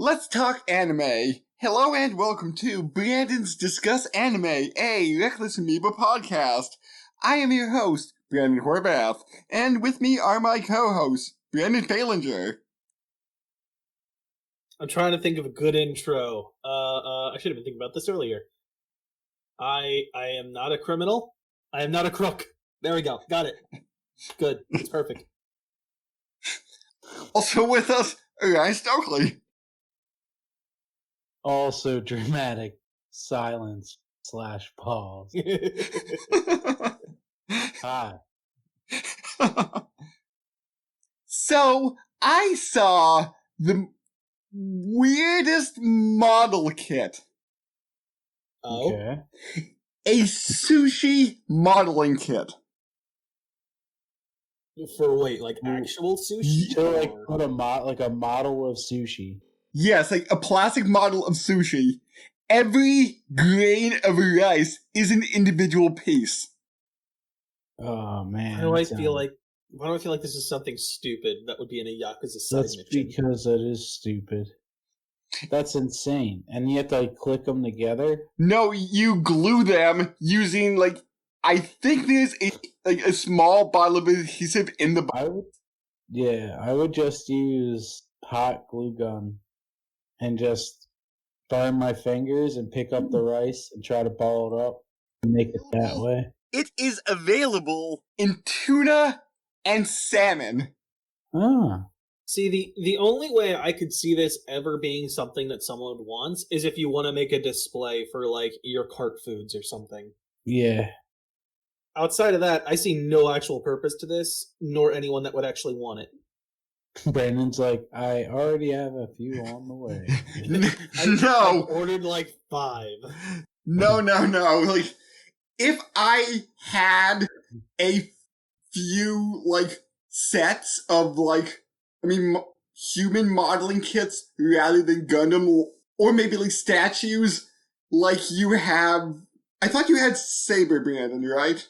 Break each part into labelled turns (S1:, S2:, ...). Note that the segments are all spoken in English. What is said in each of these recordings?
S1: Let's talk anime. Hello and welcome to Brandon's Discuss Anime, a Reckless Amoeba podcast. I am your host, Brandon Horvath, and with me are my co-hosts, Brandon Falinger.
S2: I'm trying to think of a good intro. I should have been thinking about this earlier. I am not a criminal. I am not a crook. There we go. Got it. Good. It's perfect.
S1: Also with us, Ryan Stokely.
S3: Also dramatic silence / pause. Hi.
S1: So, I saw the weirdest model kit.
S2: Oh?
S3: Okay.
S1: A sushi modeling kit.
S2: For like actual sushi?
S3: To put a model of sushi.
S1: Yes, like a plastic model of sushi. Every grain of rice is an individual piece.
S3: Oh man.
S2: Why do I feel like this is something stupid that would be in a Yakuza side
S3: That's
S2: mission?
S3: because it is stupid. That's insane. And you have to click them together?
S1: No, you glue them using I think there's a small bottle of adhesive in the bottle.
S3: I would just use hot glue gun and just burn my fingers and pick up the rice and try to ball it up and make it that way.
S1: It is available in tuna and salmon.
S3: Ah.
S2: See, the only way I could see this ever being something that someone wants is if you want to make a display for, your cart foods or something.
S3: Yeah.
S2: Outside of that, I see no actual purpose to this, nor anyone that would actually want it.
S3: Brandon's like, I already have a few on the way.
S1: No!
S2: I ordered 5.
S1: No. If I had a few, sets of, human modeling kits rather than Gundam, or maybe, statues, you have... I thought you had Saber, Brandon, right?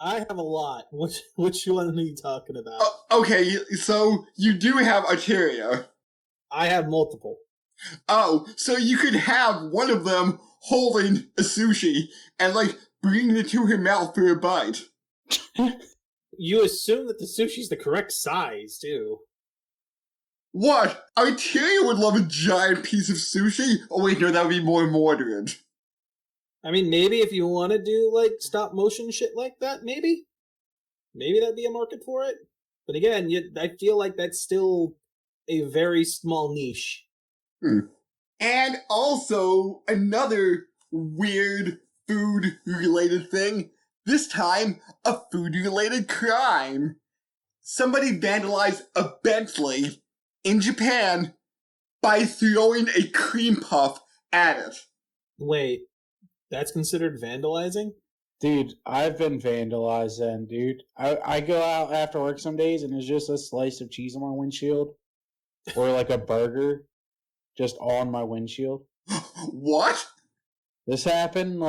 S2: I have a lot. Which one are you talking about?
S1: Okay, so you do have Arteria.
S2: I have multiple.
S1: Oh, so you could have one of them holding a sushi and, bringing it to her mouth for a bite.
S2: You assume that the sushi's the correct size, too.
S1: What? Arteria would love a giant piece of sushi? Oh wait, no, that would be more moderate.
S2: I mean, maybe if you want to do, stop motion shit like that, maybe? Maybe that'd be a market for it. But again, I feel like that's still a very small niche.
S1: And also, another weird food-related thing. This time, a food-related crime. Somebody vandalized a Bentley in Japan by throwing a cream puff at it.
S2: Wait, that's considered vandalizing?
S3: Dude, I've been vandalized then, dude. I go out after work some days and there's just a slice of cheese on my windshield. Or a burger just on my windshield.
S1: What?
S3: This happened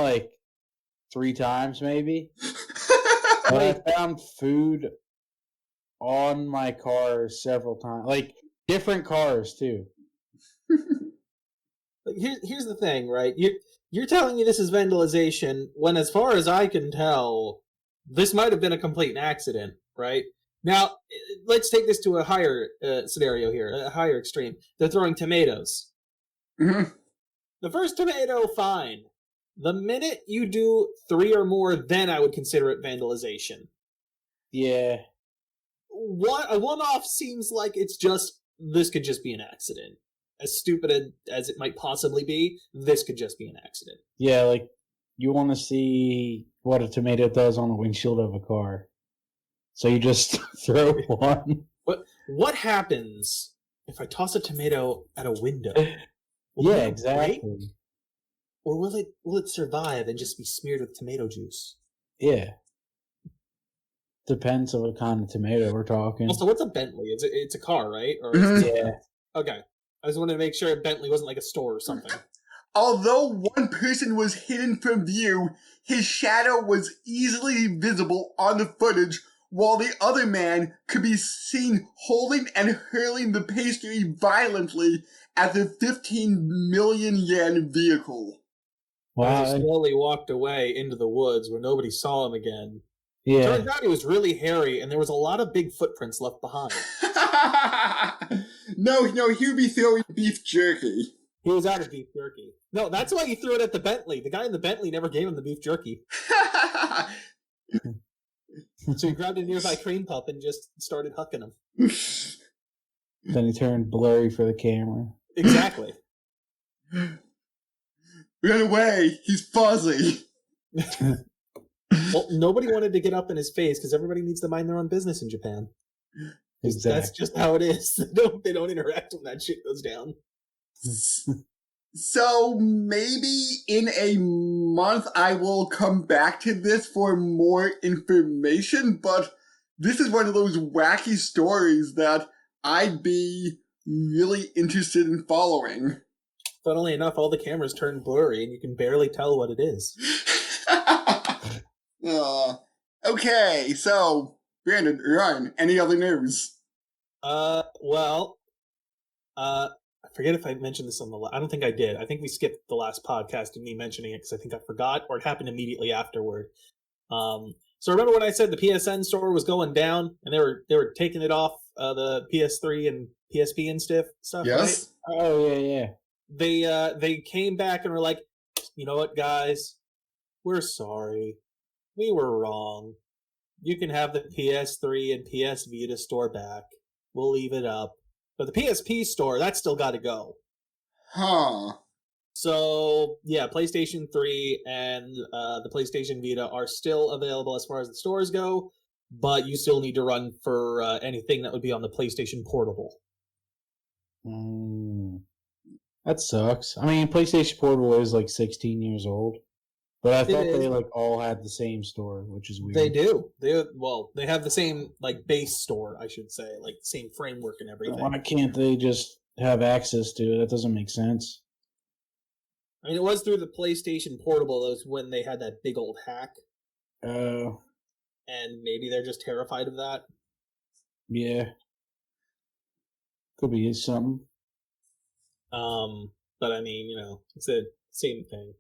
S3: 3 times maybe. But I found food on my car several times. Different cars too.
S2: Here's the thing, right? You're telling me this is vandalization when, as far as I can tell, this might have been a complete accident, right? Now, let's take this to a higher scenario here, a higher extreme. They're throwing tomatoes.
S1: Mm-hmm.
S2: The first tomato, fine. The minute you do 3 or more, then I would consider it vandalization.
S3: Yeah.
S2: A one-off seems like this could just be an accident. As stupid as it might possibly be, this could just be an accident.
S3: Yeah, you want to see what a tomato does on the windshield of a car. So you just throw one.
S2: What happens if I toss a tomato at a window?
S3: Yeah, exactly.
S2: Break? Or will it survive and just be smeared with tomato juice?
S3: Yeah. Depends on what kind of tomato we're talking.
S2: Also, what's a Bentley? It's a car, right? Or
S3: yeah.
S2: Okay. I just wanted to make sure Bentley wasn't a store or something.
S1: Although one person was hidden from view, his shadow was easily visible on the footage while the other man could be seen holding and hurling the pastry violently at the 15 million yen vehicle.
S2: As he slowly walked away into the woods where nobody saw him again.
S3: Yeah.
S2: Turns out he was really hairy, and there was a lot of big footprints left behind.
S1: No, he would be throwing beef jerky.
S2: He was out of beef jerky. No, that's why he threw it at the Bentley. The guy in the Bentley never gave him the beef jerky. So he grabbed a nearby cream puff and just started hucking him.
S3: Then he turned blurry for the camera.
S2: Exactly.
S1: Run away! He's fuzzy!
S2: Well, nobody wanted to get up in his face because everybody needs to mind their own business in Japan.
S3: Exactly.
S2: That's just how it is. They don't interact when that shit goes down.
S1: So maybe in a month I will come back to this for more information, but this is one of those wacky stories that I'd be really interested in following.
S2: Funnily enough, all the cameras turn blurry and you can barely tell what it is.
S1: Okay, so Brandon, Ryan, any other news?
S2: I forget if I mentioned this on the I don't think I did. I think we skipped the last podcast and me mentioning it because I think I forgot, or it happened immediately afterward. So remember when I said the PSN store was going down and they were taking it off the PS3 and PSP and stuff?
S1: Yes.
S3: Right? Oh yeah.
S2: They came back and were like, you know what, guys, we're sorry, we were wrong. You can have the PS3 and PS Vita store back. We'll leave it up. But the PSP store, that's still got to go.
S1: Huh.
S2: So, yeah, PlayStation 3 and the PlayStation Vita are still available as far as the stores go, but you still need to run for anything that would be on the PlayStation Portable.
S3: That sucks. I mean, PlayStation Portable is like 16 years old. But I thought they like all had the same store, which is weird.
S2: They do. They have the same like base store, I should say, like the same framework and everything.
S3: Why can't they just have access to it? That doesn't make sense.
S2: I mean, it was through the PlayStation Portable. That was when they had that big old hack.
S3: Oh.
S2: And maybe they're just terrified of that.
S3: Yeah. Could be something.
S2: But I mean, it's the same thing.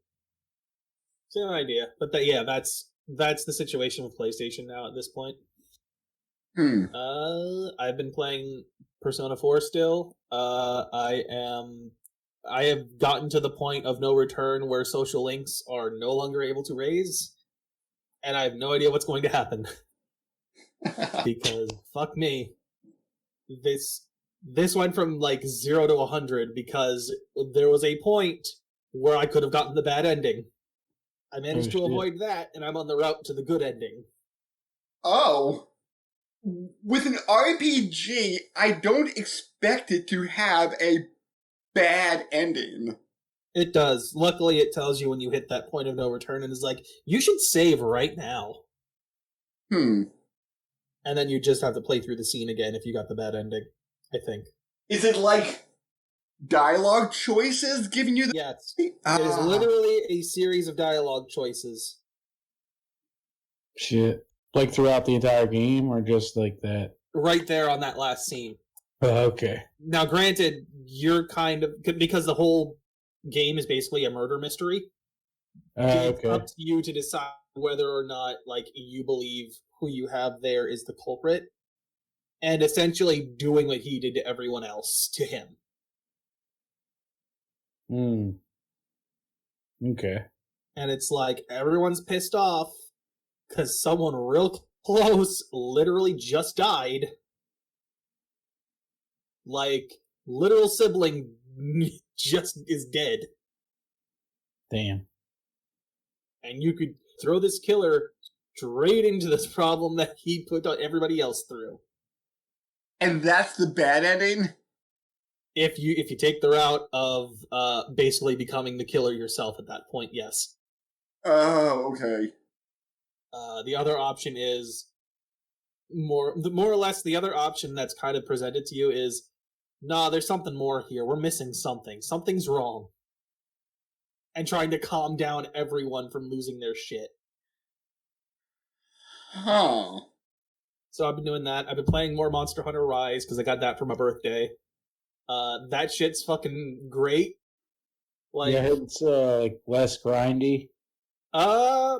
S2: Same idea, but that's the situation with PlayStation now at this point. I've been playing Persona 4 still. I have gotten to the point of no return where social links are no longer able to raise, and I have no idea what's going to happen. Because fuck me, this went from like 0 to 100 because there was a point where I could have gotten the bad ending. I managed to avoid that, and I'm on the route to the good ending.
S1: Oh. With an RPG, I don't expect it to have a bad ending.
S2: It does. Luckily, it tells you when you hit that point of no return, and is like, you should save right now. And then you just have to play through the scene again if you got the bad ending, I think.
S1: Is it like dialogue choices giving you the...
S2: Yes. It is literally a series of dialogue choices.
S3: Shit. Like throughout the entire game, or just like that?
S2: Right there on that last scene.
S3: Okay.
S2: Now, granted, you're kind of... Because the whole game is basically a murder mystery. It's up to you to decide whether or not, like, you believe who you have there is the culprit. And essentially doing what he did to everyone else to him.
S3: Okay.
S2: And it's like, everyone's pissed off because someone real close literally just died. Like, literal sibling just is dead.
S3: Damn.
S2: And you could throw this killer straight into this problem that he put everybody else through.
S1: And that's the bad ending?
S2: If you take the route of basically becoming the killer yourself at that point, yes.
S1: Oh, okay.
S2: The other option is more or less the other option that's kind of presented to you is, nah, there's something more here. We're missing something. Something's wrong. And trying to calm down everyone from losing their shit.
S1: Huh.
S2: So I've been doing that. I've been playing more Monster Hunter Rise because I got that for my birthday. That shit's fucking great. Like,
S3: yeah, it's like less grindy.
S2: I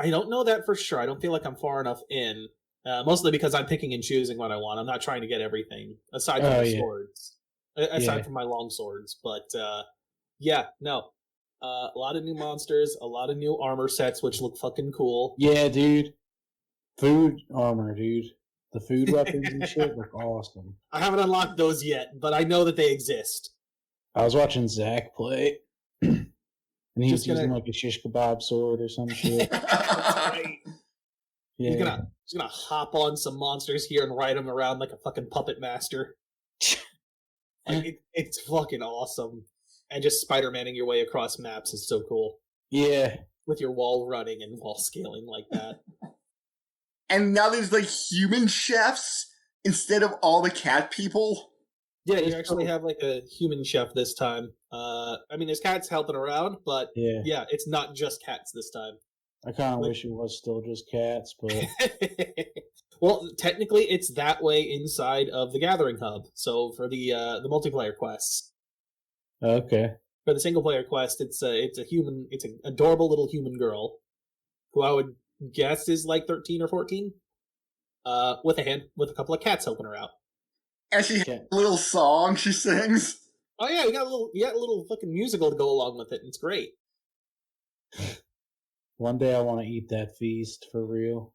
S2: don't know that for sure. I don't feel like I'm far enough in. Mostly because I'm picking and choosing what I want. I'm not trying to get everything aside from my swords, aside from my long swords. But yeah, no, a lot of new monsters, a lot of new armor sets, which look fucking cool.
S3: Yeah, dude. Food armor, dude. The food weapons and shit look awesome.
S2: I haven't unlocked those yet, but I know that they exist.
S3: I was watching Zach play, and he was using like a shish kebab sword or some shit.
S2: That's right.
S3: Yeah.
S2: He's gonna hop on some monsters here and ride them around like a fucking puppet master. Like it's fucking awesome. And just Spider-Manning your way across maps is so cool.
S3: Yeah.
S2: With your wall running and wall scaling like that.
S1: And now there's like human chefs instead of all the cat people.
S2: Yeah, you actually have like a human chef this time. I mean, there's cats helping around, but yeah, it's not just cats this time.
S3: I kind of wish it was still just cats, but...
S2: Well, technically, it's that way inside of the Gathering Hub. So for the multiplayer quests.
S3: Okay.
S2: For the single player quest, it's an adorable little human girl, who I would guess is like 13 or 14, with a couple of cats helping her out.
S1: And she has a little song she sings.
S2: Oh yeah, you got a little fucking musical to go along with it, and it's great.
S3: One day I want to eat that feast for real.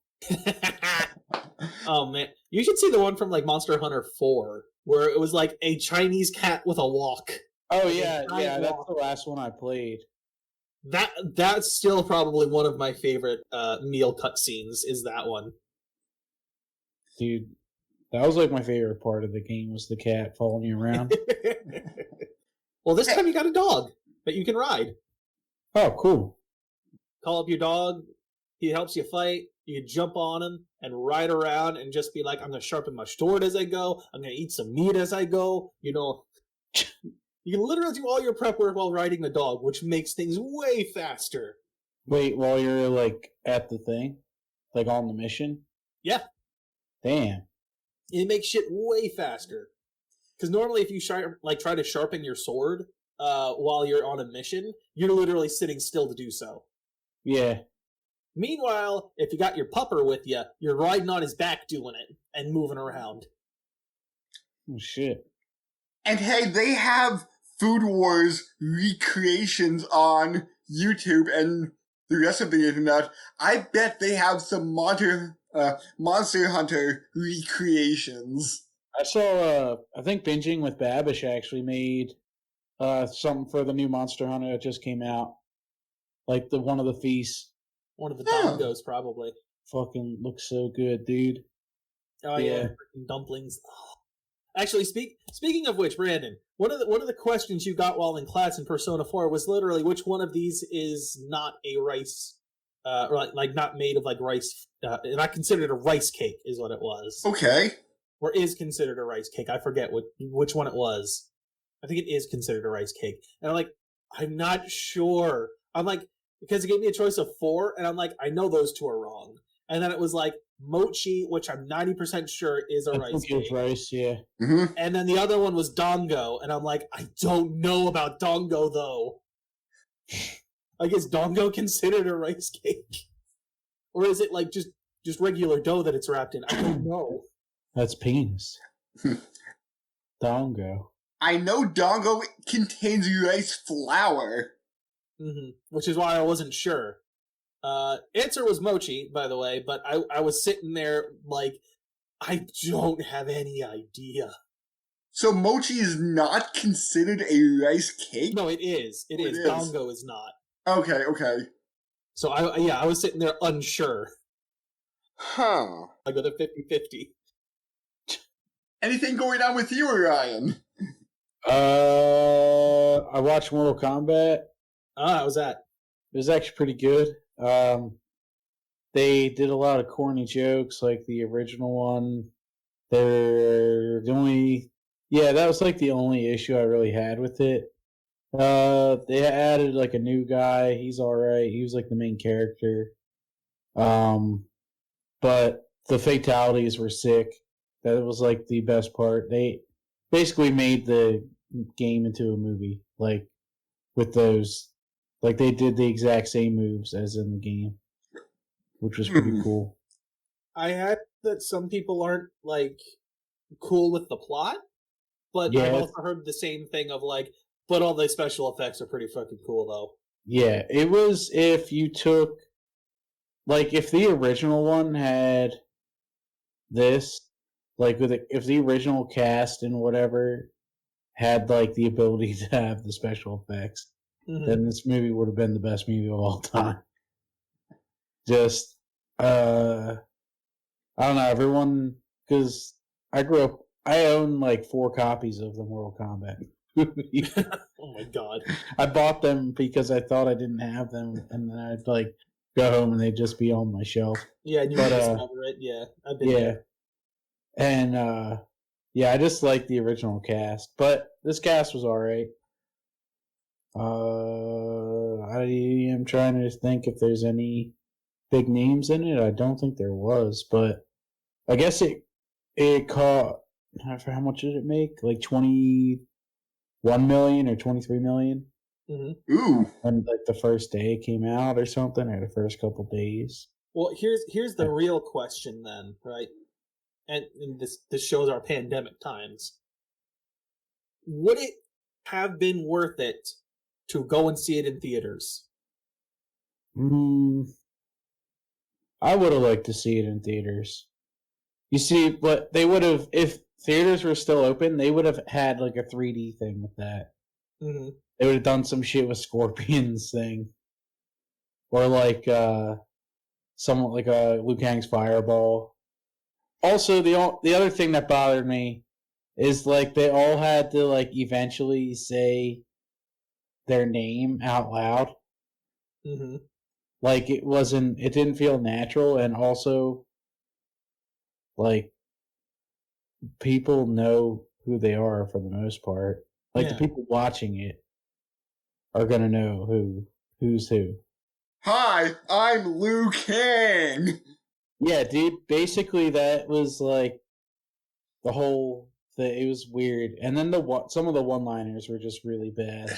S2: Oh man, you should see the one from like Monster Hunter 4, where it was like a Chinese cat with a walk.
S3: Oh yeah, that's the last one I played.
S2: That's still probably one of my favorite meal cutscenes. Is that one?
S3: Dude, that was like my favorite part of the game was the cat following you around.
S2: Well, this time you got a dog that you can ride.
S3: Oh, cool.
S2: Call up your dog. He helps you fight. You can jump on him and ride around and just be like, I'm going to sharpen my sword as I go. I'm going to eat some meat as I go. You know, you can literally do all your prep work while riding the dog, which makes things way faster.
S3: Wait, while you're like at the thing? Like on the mission?
S2: Yeah.
S3: Damn.
S2: It makes shit way faster. Because normally if you try to sharpen your sword while you're on a mission, you're literally sitting still to do so.
S3: Yeah.
S2: Meanwhile, if you got your pupper with you, you're riding on his back doing it and moving around.
S3: Oh, shit.
S1: And hey, they have Food Wars recreations on YouTube and the rest of the internet. I bet they have some Monster Hunter recreations.
S3: I saw, I think Binging with Babish actually made something for the new Monster Hunter that just came out. Like one of the feasts.
S2: One of the dongos, probably.
S3: Fucking looks so good, dude.
S2: Oh yeah, freaking dumplings. Actually, speaking of which, Brandon, one of the questions you got while in class in Persona 4 was literally which one of these is not a rice, like not made of like rice, not considered a rice cake is what it was.
S1: Okay.
S2: Or is considered a rice cake. I forget which one it was. I think it is considered a rice cake. And I'm like, I'm not sure. I'm like, because it gave me a choice of 4, and I'm like, I know those two are wrong. And then it was like mochi, which I'm 90% sure is a rice cake.
S3: It's rice, yeah.
S1: Mm-hmm.
S2: And then the other one was dongo, and I'm like, I don't know about dongo though. Like, is dongo considered a rice cake, or is it like just regular dough that it's wrapped in? I don't know.
S3: That's penis. Dongo.
S1: I know dongo contains rice flour.
S2: Mm-hmm. Which is why I wasn't sure. Answer was mochi, by the way, but I was sitting there like, I don't have any idea.
S1: So mochi is not considered a rice cake?
S2: No, it is. It is. Dongo is not.
S1: Okay.
S2: So I was sitting there unsure.
S1: Huh.
S2: I go to 50-50.
S1: Anything going on with you, Ryan?
S3: I watched Mortal Kombat.
S2: How was that?
S3: It was actually pretty good. They did a lot of corny jokes, like the original one. That was like the only issue I really had with it. They added like a new guy. He's all right. He was like the main character. But the fatalities were sick. That was like the best part. They basically made the game into a movie, like with those, like they did the exact same moves as in the game, which was pretty cool.
S2: I had that some people aren't like cool with the plot, but
S3: Yeah.
S2: I've also heard the same thing of like, but all the special effects are pretty fucking cool though.
S3: Yeah, it was if you took, like, if the original one had this, like, if the original cast and whatever had, like, the ability to have the special effects, then this movie would have been the best movie of all time. Just, I don't know, everyone, because I own, like, 4 copies of the Mortal Kombat movie.
S2: Oh my god.
S3: I bought them because I thought I didn't have them, and then I'd, like, go home and they'd just be on my shelf.
S2: Yeah, and you would discover it. Yeah, I've been there.
S3: And I just like the original cast, but this cast was all right. I am trying to think if there's any big names in it. I don't think there was, but I guess it caught. How much did it make? Like 21 million or 23 million.
S2: Mm-hmm.
S1: Ooh!
S3: And like the first day it came out, or something, or the first couple days.
S2: Well, here's the real question then, right? And this shows our pandemic times. Would it have been worth it to go and see it in theaters?
S3: I would have liked to see it in theaters. You see, but they would have, if theaters were still open, they would have had like a 3D thing with that.
S2: Mm-hmm.
S3: They would have done some shit with Scorpions thing, or like somewhat like a Liu Kang's Fireball. Also, the other thing that bothered me is like they all had to like eventually say their name out loud.
S2: Mm-hmm.
S3: Like it didn't feel natural, and also like people know who they are for the most part. Like the people watching it are gonna know who's who.
S1: Hi, I'm Liu Kang!
S3: Yeah, dude, basically that was like the whole thing. It was weird. And then some of the one-liners were just really bad.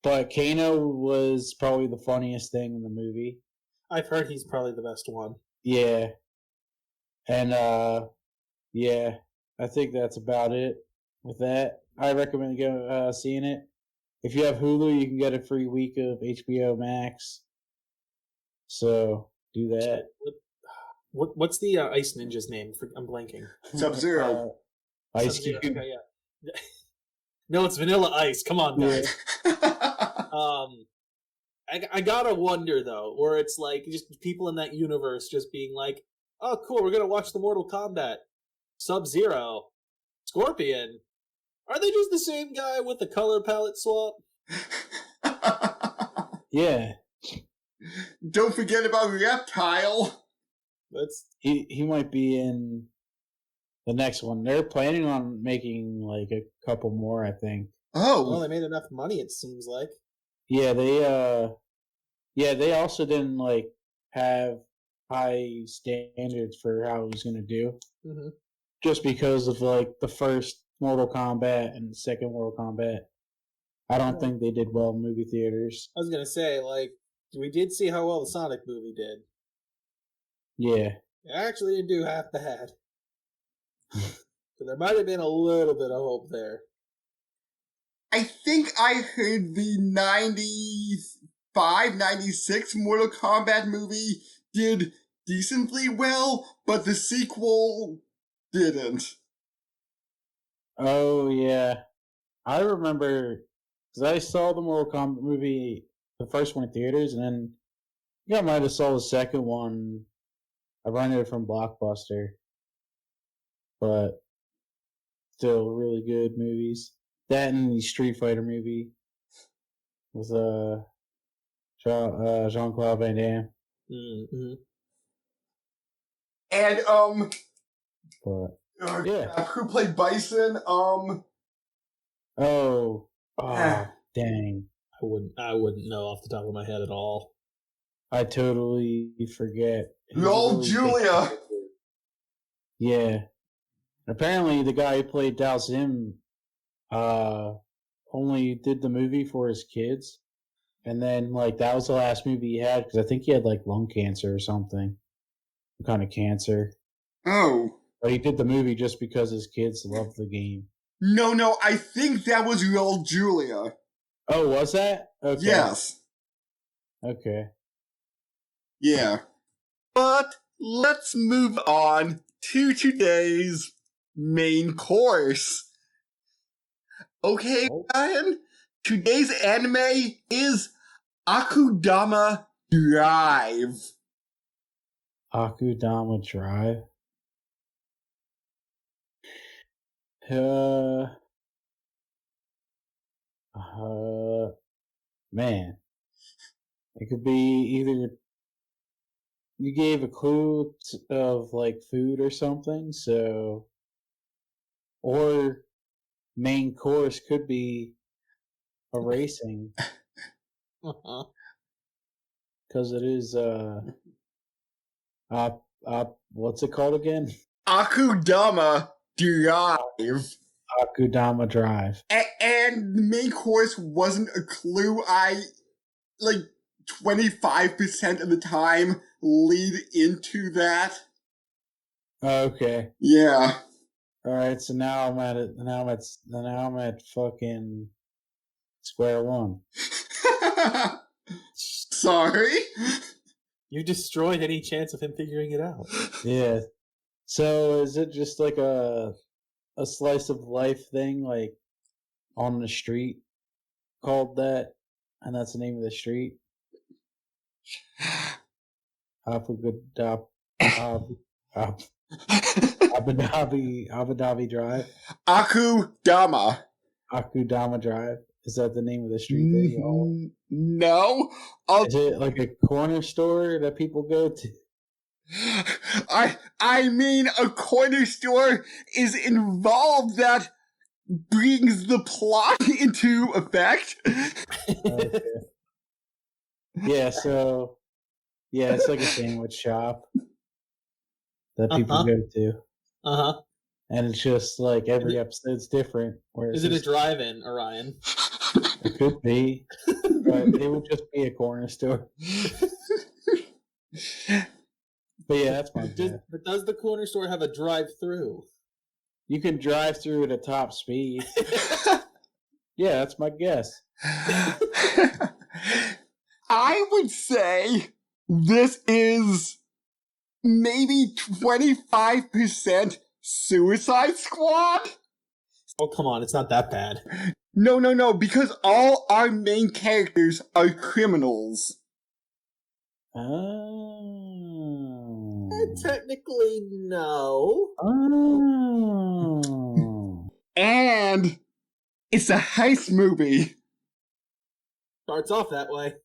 S3: But Kano was probably the funniest thing in the movie.
S2: I've heard he's probably the best one.
S3: Yeah. And yeah, I think that's about it with that. I recommend seeing it. If you have Hulu, you can get a free week of HBO Max. So do that.
S2: What's the Ice Ninja's name? I'm blanking.
S1: Sub-Zero.
S3: Ice
S2: Sub-Zero.
S3: Cube.
S2: Okay, yeah. No, it's Vanilla Ice. Come on, guys. I gotta wonder though, or it's like just people in that universe just being like, "Oh, cool, we're gonna watch the Mortal Kombat, Sub-Zero, Scorpion. Are they just the same guy with the color palette swap?"
S3: Yeah.
S1: Don't forget about Reptile.
S3: He might be in the next one. They're planning on making like a couple more, I think.
S1: Oh.
S2: Well, they made enough money, it seems like.
S3: Yeah, they also didn't like have high standards for how it was gonna do.
S2: Mm-hmm.
S3: Just because of like the first Mortal Kombat and the second Mortal Kombat. I don't think they did well in movie theaters.
S2: I was gonna say, like, we did see how well the Sonic movie did.
S3: Yeah.
S2: It actually didn't do half bad. So there might have been a little bit of hope there.
S1: I think I heard the 95, 96 Mortal Kombat movie did decently well, but the sequel didn't.
S3: Oh, yeah. I remember, because I saw the Mortal Kombat movie, the first one in theaters, and then I might have saw the second one. I rented it from Blockbuster. But still really good movies. That and the Street Fighter movie with Jean-Claude Van Damme.
S2: Mm-hmm.
S1: And
S3: But yeah.
S1: Who played Bison?
S3: Oh, dang.
S2: I wouldn't know off the top of my head at all.
S3: I totally forget.
S1: Raul Julia.
S3: Yeah. Apparently, the guy who played Dao Zim only did the movie for his kids. And then, like, that was the last movie he had because I think he had, like, lung cancer or something. Some kind of cancer.
S1: Oh.
S3: But he did the movie just because his kids loved the game.
S1: No, I think that was Raul Julia.
S3: Oh, was that? Okay.
S1: Yes.
S3: Okay.
S1: Yeah. But let's move on to today's main course. Okay, Ryan? Today's anime is Akudama Drive.
S3: Akudama Drive. Man. It could be either you gave a clue of like food or something, so or main course could be a racing because it is what's it called again?
S1: Akudama Drive.
S3: Akudama Drive.
S1: And the main course wasn't a clue. I, 25% of the time, lead into that.
S3: Okay.
S1: Yeah.
S3: All right. So now I'm at it. Now I'm at fucking square one.
S1: Sorry.
S2: You destroyed any chance of him figuring it out.
S3: Yeah. So is it just like a slice of life thing, like on the street, called that, and that's the name of the street? Abu Dhabi Drive. Akudama Drive. Is that the name of the street that you all?
S1: No.
S3: Is it like a corner store that people go to?
S1: I mean, a corner store is involved that brings the plot into effect.
S3: Okay. Yeah, so it's like a sandwich shop that people go to.
S2: Uh-huh.
S3: And it's just like every episode's different.
S2: Is it a drive-in, Orion?
S3: It could be, but it would just be a corner store. But yeah, that's my guess.
S2: But does the corner store have a drive-through?
S3: You can drive through at a top speed. Yeah, that's my guess.
S1: I would say this is maybe 25% Suicide Squad.
S2: Oh, come on, it's not that bad.
S1: No, because all our main characters are criminals.
S3: Oh.
S2: Technically, no.
S3: Oh.
S1: And it's a heist movie.
S2: Starts off that way.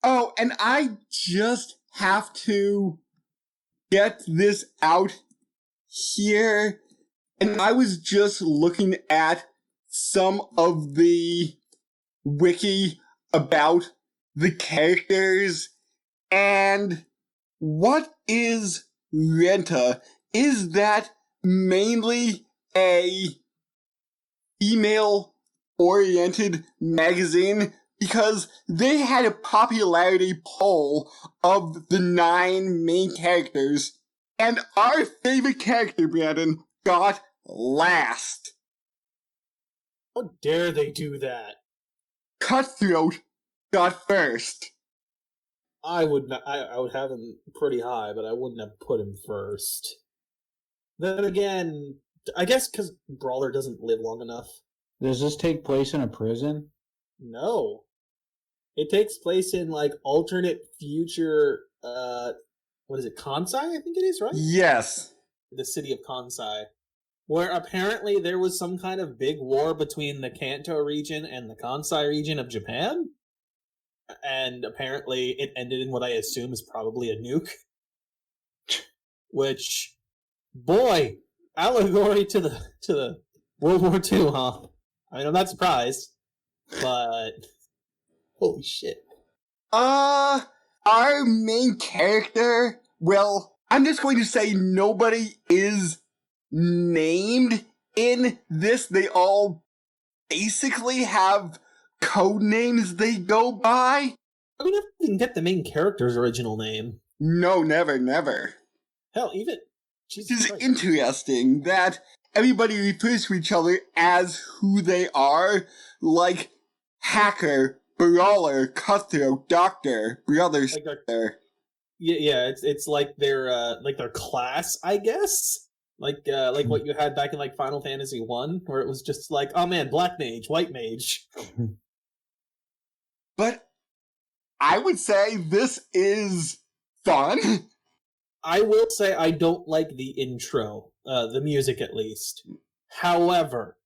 S1: Oh, and I just have to get this out here. And I was just looking at some of the wiki about the characters. And what is Renta? Is that mainly a female-oriented magazine? Because they had a popularity poll of the 9 main characters, and our favorite character, Brandon, got last.
S2: How dare they do that?
S1: Cutthroat got first.
S2: I would have him pretty high, but I wouldn't have put him first. Then again, I guess because Brawler doesn't live long enough.
S3: Does this take place in a prison?
S2: No. It takes place in, like, alternate future, what is it, Kansai, I think it is, right?
S1: Yes.
S2: The city of Kansai. Where apparently there was some kind of big war between the Kanto region and the Kansai region of Japan. And apparently it ended in what I assume is probably a nuke. Which, boy, allegory to the World War II, huh? I mean, I'm not surprised, but holy shit.
S1: Our main character, well, I'm just going to say nobody is named in this. They all basically have code names they go by.
S2: I mean, if we can get the main character's original name.
S1: No, never.
S2: Hell, even...
S1: It's interesting that everybody refers to each other as who they are, like hacker, brawler, cutthroat, doctor, brother, sister.
S2: Yeah, it's like their class, I guess. Like what you had back in like Final Fantasy 1, where it was just like, oh man, black mage, white mage.
S1: But I would say this is fun.
S2: I will say I don't like the intro, the music at least. However,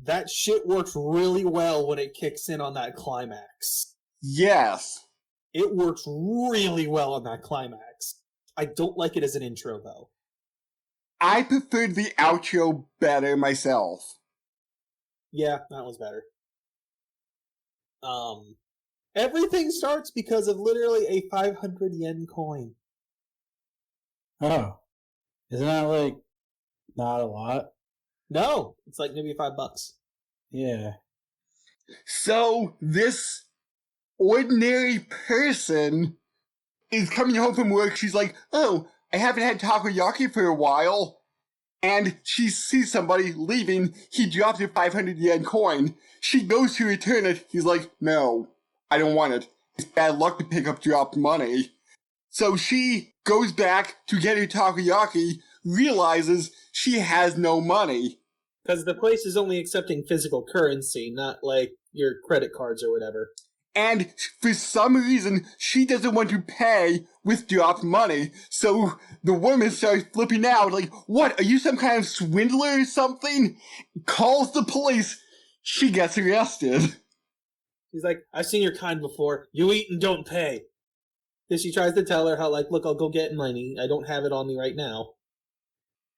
S2: that shit works really well when it kicks in on that climax.
S1: Yes.
S2: It works really well on that climax. I don't like it as an intro, though.
S1: I preferred the outro better myself.
S2: Yeah, that was better. Everything starts because of literally a 500 yen coin.
S3: Oh. Isn't that, like, not a lot?
S2: No, it's like maybe $5.
S3: Yeah.
S1: So, this ordinary person is coming home from work. She's like, oh, I haven't had takoyaki for a while. And she sees somebody leaving. He drops a 500 yen coin. She goes to return it. He's like, no, I don't want it. It's bad luck to pick up dropped money. So she goes back to get her takoyaki, realizes she has no money.
S2: Because the place is only accepting physical currency, not like your credit cards or whatever.
S1: And for some reason, she doesn't want to pay with dropped money. So the woman starts flipping out, like, what, are you some kind of swindler or something? Calls the police. She gets arrested.
S2: He's like, I've seen your kind before. You eat and don't pay. Then she tries to tell her how, like, look, I'll go get money. I don't have it on me right now.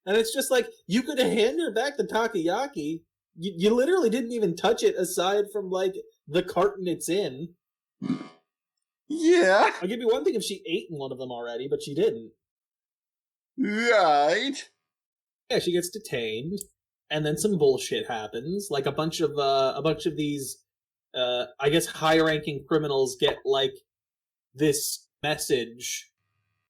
S2: And it's just like, you could have handed her back the takoyaki. You literally didn't even touch it aside from, like, the carton it's in.
S1: Yeah.
S2: I'll give you one thing if she ate in one of them already, but she didn't.
S1: Right.
S2: Yeah, she gets detained, and then some bullshit happens. Like a bunch of these, I guess, high-ranking criminals get like this message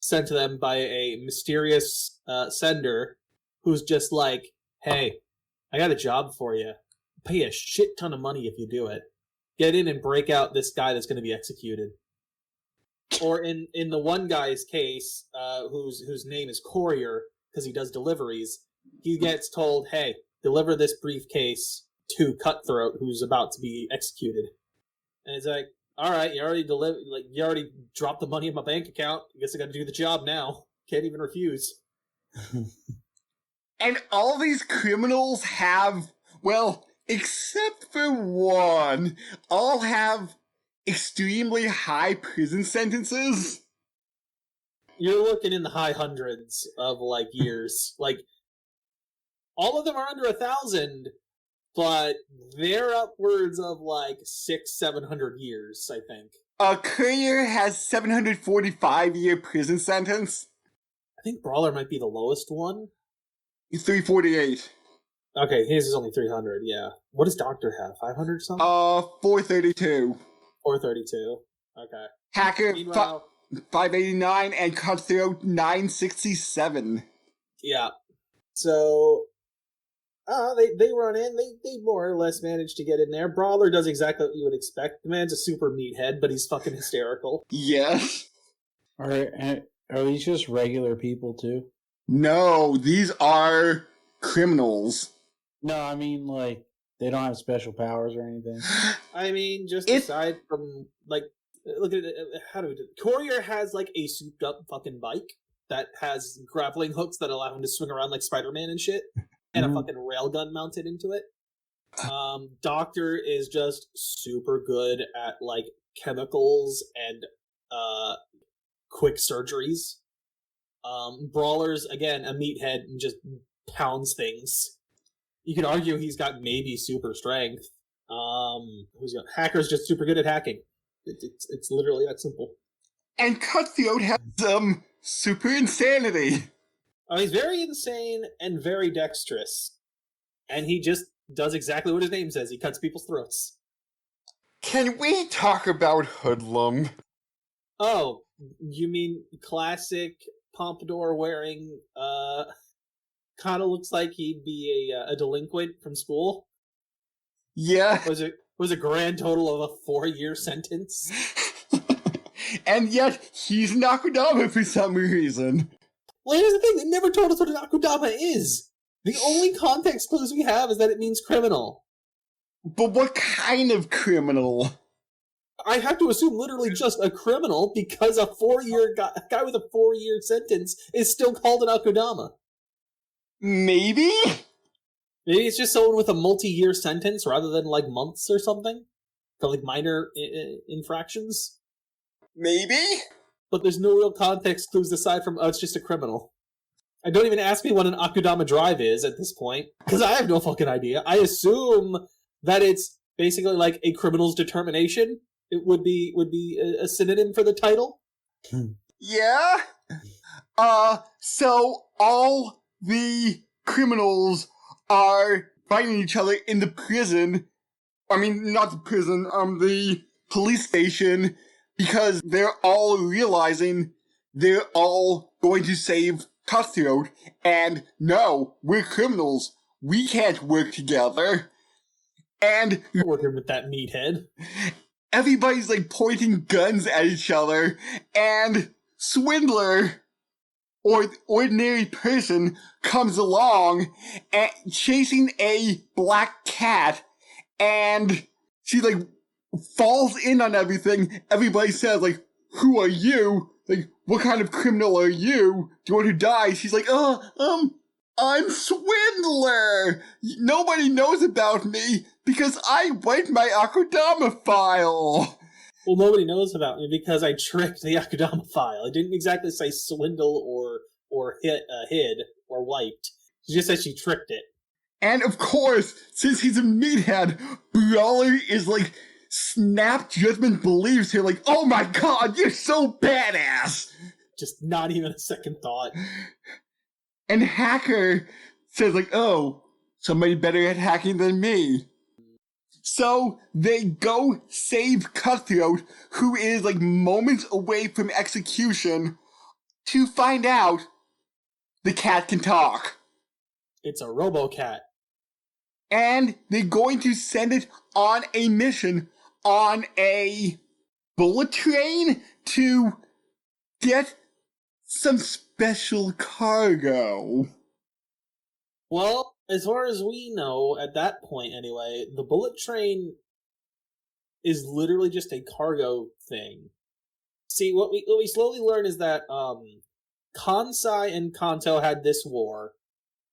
S2: sent to them by a mysterious sender, who's just like, "Hey, I got a job for you. Pay a shit ton of money if you do it. Get in and break out this guy that's going to be executed." Or in the one guy's case, whose name is Courier, because he does deliveries, he gets told, hey, deliver this briefcase to Cutthroat, who's about to be executed. And he's like, all right, you already dropped the money in my bank account. I guess I got to do the job now. Can't even refuse.
S1: And all these criminals have, well, except for one, all have extremely high prison sentences.
S2: You're looking in the high hundreds of, like, years. Like, all of them are under 1,000, but they're upwards of, like, 600-700 years, I think.
S1: Courier has 745-year prison sentence.
S2: I think Brawler might be the lowest one.
S1: 348.
S2: Okay, his is only 300, yeah. What does Doctor have? 500 something?
S1: 432.
S2: 432. Okay.
S1: Hacker,
S2: Meanwhile,
S1: 589, and Cutthroat, 967.
S2: Yeah. So, they run in. They more or less manage to get in there. Brawler does exactly what you would expect. The man's a super meathead, but he's fucking hysterical.
S1: Yes.
S3: Are these just regular people, too?
S1: No, these are criminals.
S3: No, I mean, like, they don't have special powers or anything.
S2: I mean, just aside from, like, look at it, how do we do it? Courier has, like, a souped-up fucking bike that has grappling hooks that allow him to swing around like Spider-Man and shit, and a fucking railgun mounted into it. Doctor is just super good at, like, chemicals and quick surgeries. Brawler's, again, a meathead and just pounds things. You could argue he's got maybe super strength. Hacker's just super good at hacking. It's literally that simple.
S1: And Cutthroat has, super insanity.
S2: He's very insane and very dexterous. And he just does exactly what his name says. He cuts people's throats.
S1: Can we talk about Hoodlum?
S2: Oh, you mean classic pompadour wearing, kind of looks like he'd be a delinquent from school?
S1: Yeah.
S2: Was a grand total of a 4-year sentence.
S1: And yet, he's an Akudama for some reason.
S2: Well, here's the thing, they never told us what an Akudama is. The only context clues we have is that it means criminal.
S1: But what kind of criminal?
S2: I have to assume literally just a criminal, because a 4-year guy with a 4-year sentence is still called an Akudama.
S1: Maybe?
S2: Maybe it's just someone with a multi-year sentence rather than like months or something? Like minor infractions?
S1: Maybe?
S2: But there's no real context clues aside from, oh, it's just a criminal. And don't even ask me what an Akudama drive is at this point, because I have no fucking idea. I assume that it's basically like a criminal's determination. It would be a synonym for the title.
S1: Yeah? So all the criminals are fighting each other in the prison. I mean, not the prison, the police station, because they're all realizing they're all going to save Cutthroat, and no, we're criminals. We can't work together. And
S2: working with that meathead.
S1: Everybody's like pointing guns at each other, and Swindler, or ordinary person, comes along and chasing a black cat, and she like falls in on everything. Everybody says like, "Who are you? Like, what kind of criminal are you? Do you want to die?" She's like, I'm Swindler! Nobody knows about me because I wiped my Akudama file!
S2: Well, nobody knows about me because I tricked the Akudama file. It didn't exactly say swindle or hid or wiped. She just said she tricked it.
S1: And of course, since he's a meathead, Brawler is like, snap judgment believes her, like, oh my god, you're so badass!
S2: Just not even a second thought.
S1: And Hacker says like, oh, somebody better at hacking than me. So they go save Cutthroat, who is like moments away from execution, to find out the cat can talk.
S2: It's a RoboCat.
S1: And they're going to send it on a mission on a bullet train to get some special cargo.
S2: Well, as far as we know, at that point anyway, the bullet train is literally just a cargo thing. See, what we slowly learn is that Kansai and Kanto had this war.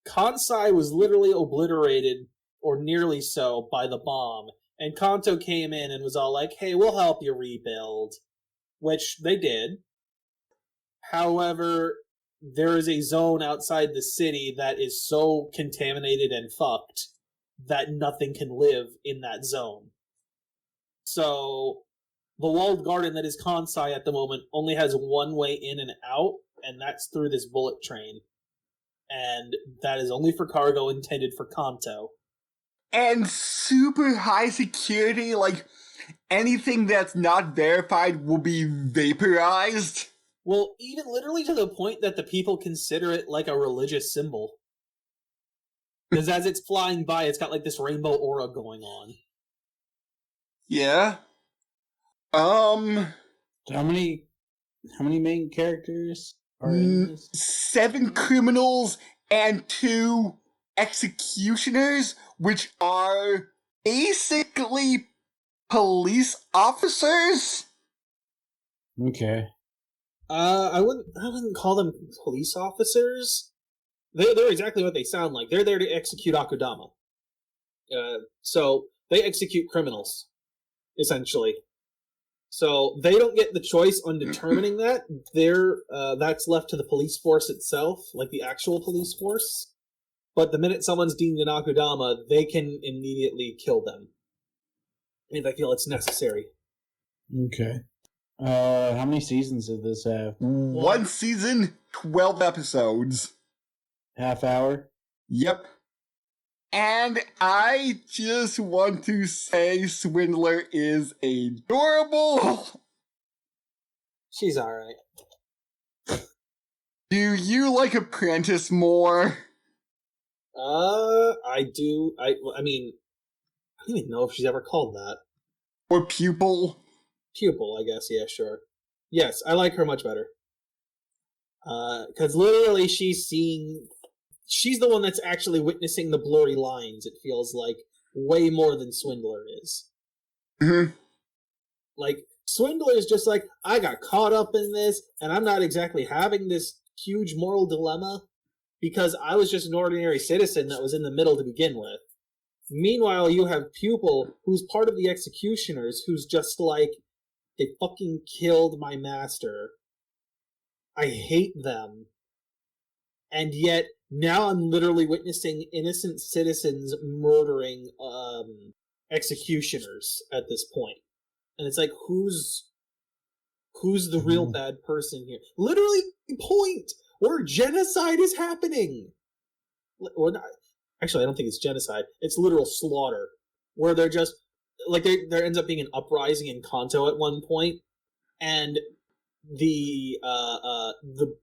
S2: Kansai was literally obliterated, or nearly so, by the bomb, and Kanto came in and was all like, hey, we'll help you rebuild. Which they did. However, there is a zone outside the city that is so contaminated and fucked that nothing can live in that zone. So, the walled garden that is Kansai at the moment only has one way in and out, and that's through this bullet train. And that is only for cargo intended for Kanto.
S1: And super high security, like, anything that's not verified will be vaporized.
S2: Well, even literally to the point that the people consider it like a religious symbol. Because as it's flying by, it's got like this rainbow aura going on.
S1: Yeah.
S3: How many main characters are in this?
S1: 7 criminals and 2 executioners, which are basically police officers.
S3: Okay.
S2: I wouldn't call them police officers. They're exactly what they sound like. They're there to execute Akudama. So they execute criminals, essentially. So they don't get the choice on determining that. That's left to the police force itself, like the actual police force. But the minute someone's deemed an Akudama, they can immediately kill them if they feel it's necessary.
S3: Okay. How many seasons did this have?
S1: 1 season, 12 episodes.
S3: half hour.
S1: Yep. And I just want to say Swindler is adorable.
S2: She's alright.
S1: Do you like Apprentice more?
S2: I do. I mean, I don't even know if she's ever called that.
S1: Or Pupil?
S2: Pupil, I guess. Yeah, sure. Yes, I like her much better. Because literally she's the one that's actually witnessing the blurry lines, it feels like, way more than Swindler is.
S1: Mm-hmm.
S2: Like, Swindler is just like, I got caught up in this, and I'm not exactly having this huge moral dilemma, because I was just an ordinary citizen that was in the middle to begin with. Meanwhile, you have Pupil, who's part of the executioners, who's just like, they fucking killed my master. I hate them. And yet, now I'm literally witnessing innocent citizens murdering executioners at this point. And it's like, who's the real bad person here? Literally, point where genocide is happening. Or not. Actually, I don't think it's genocide. It's literal slaughter. Where they're just, like, there ends up being an uprising in Kanto at one point, and the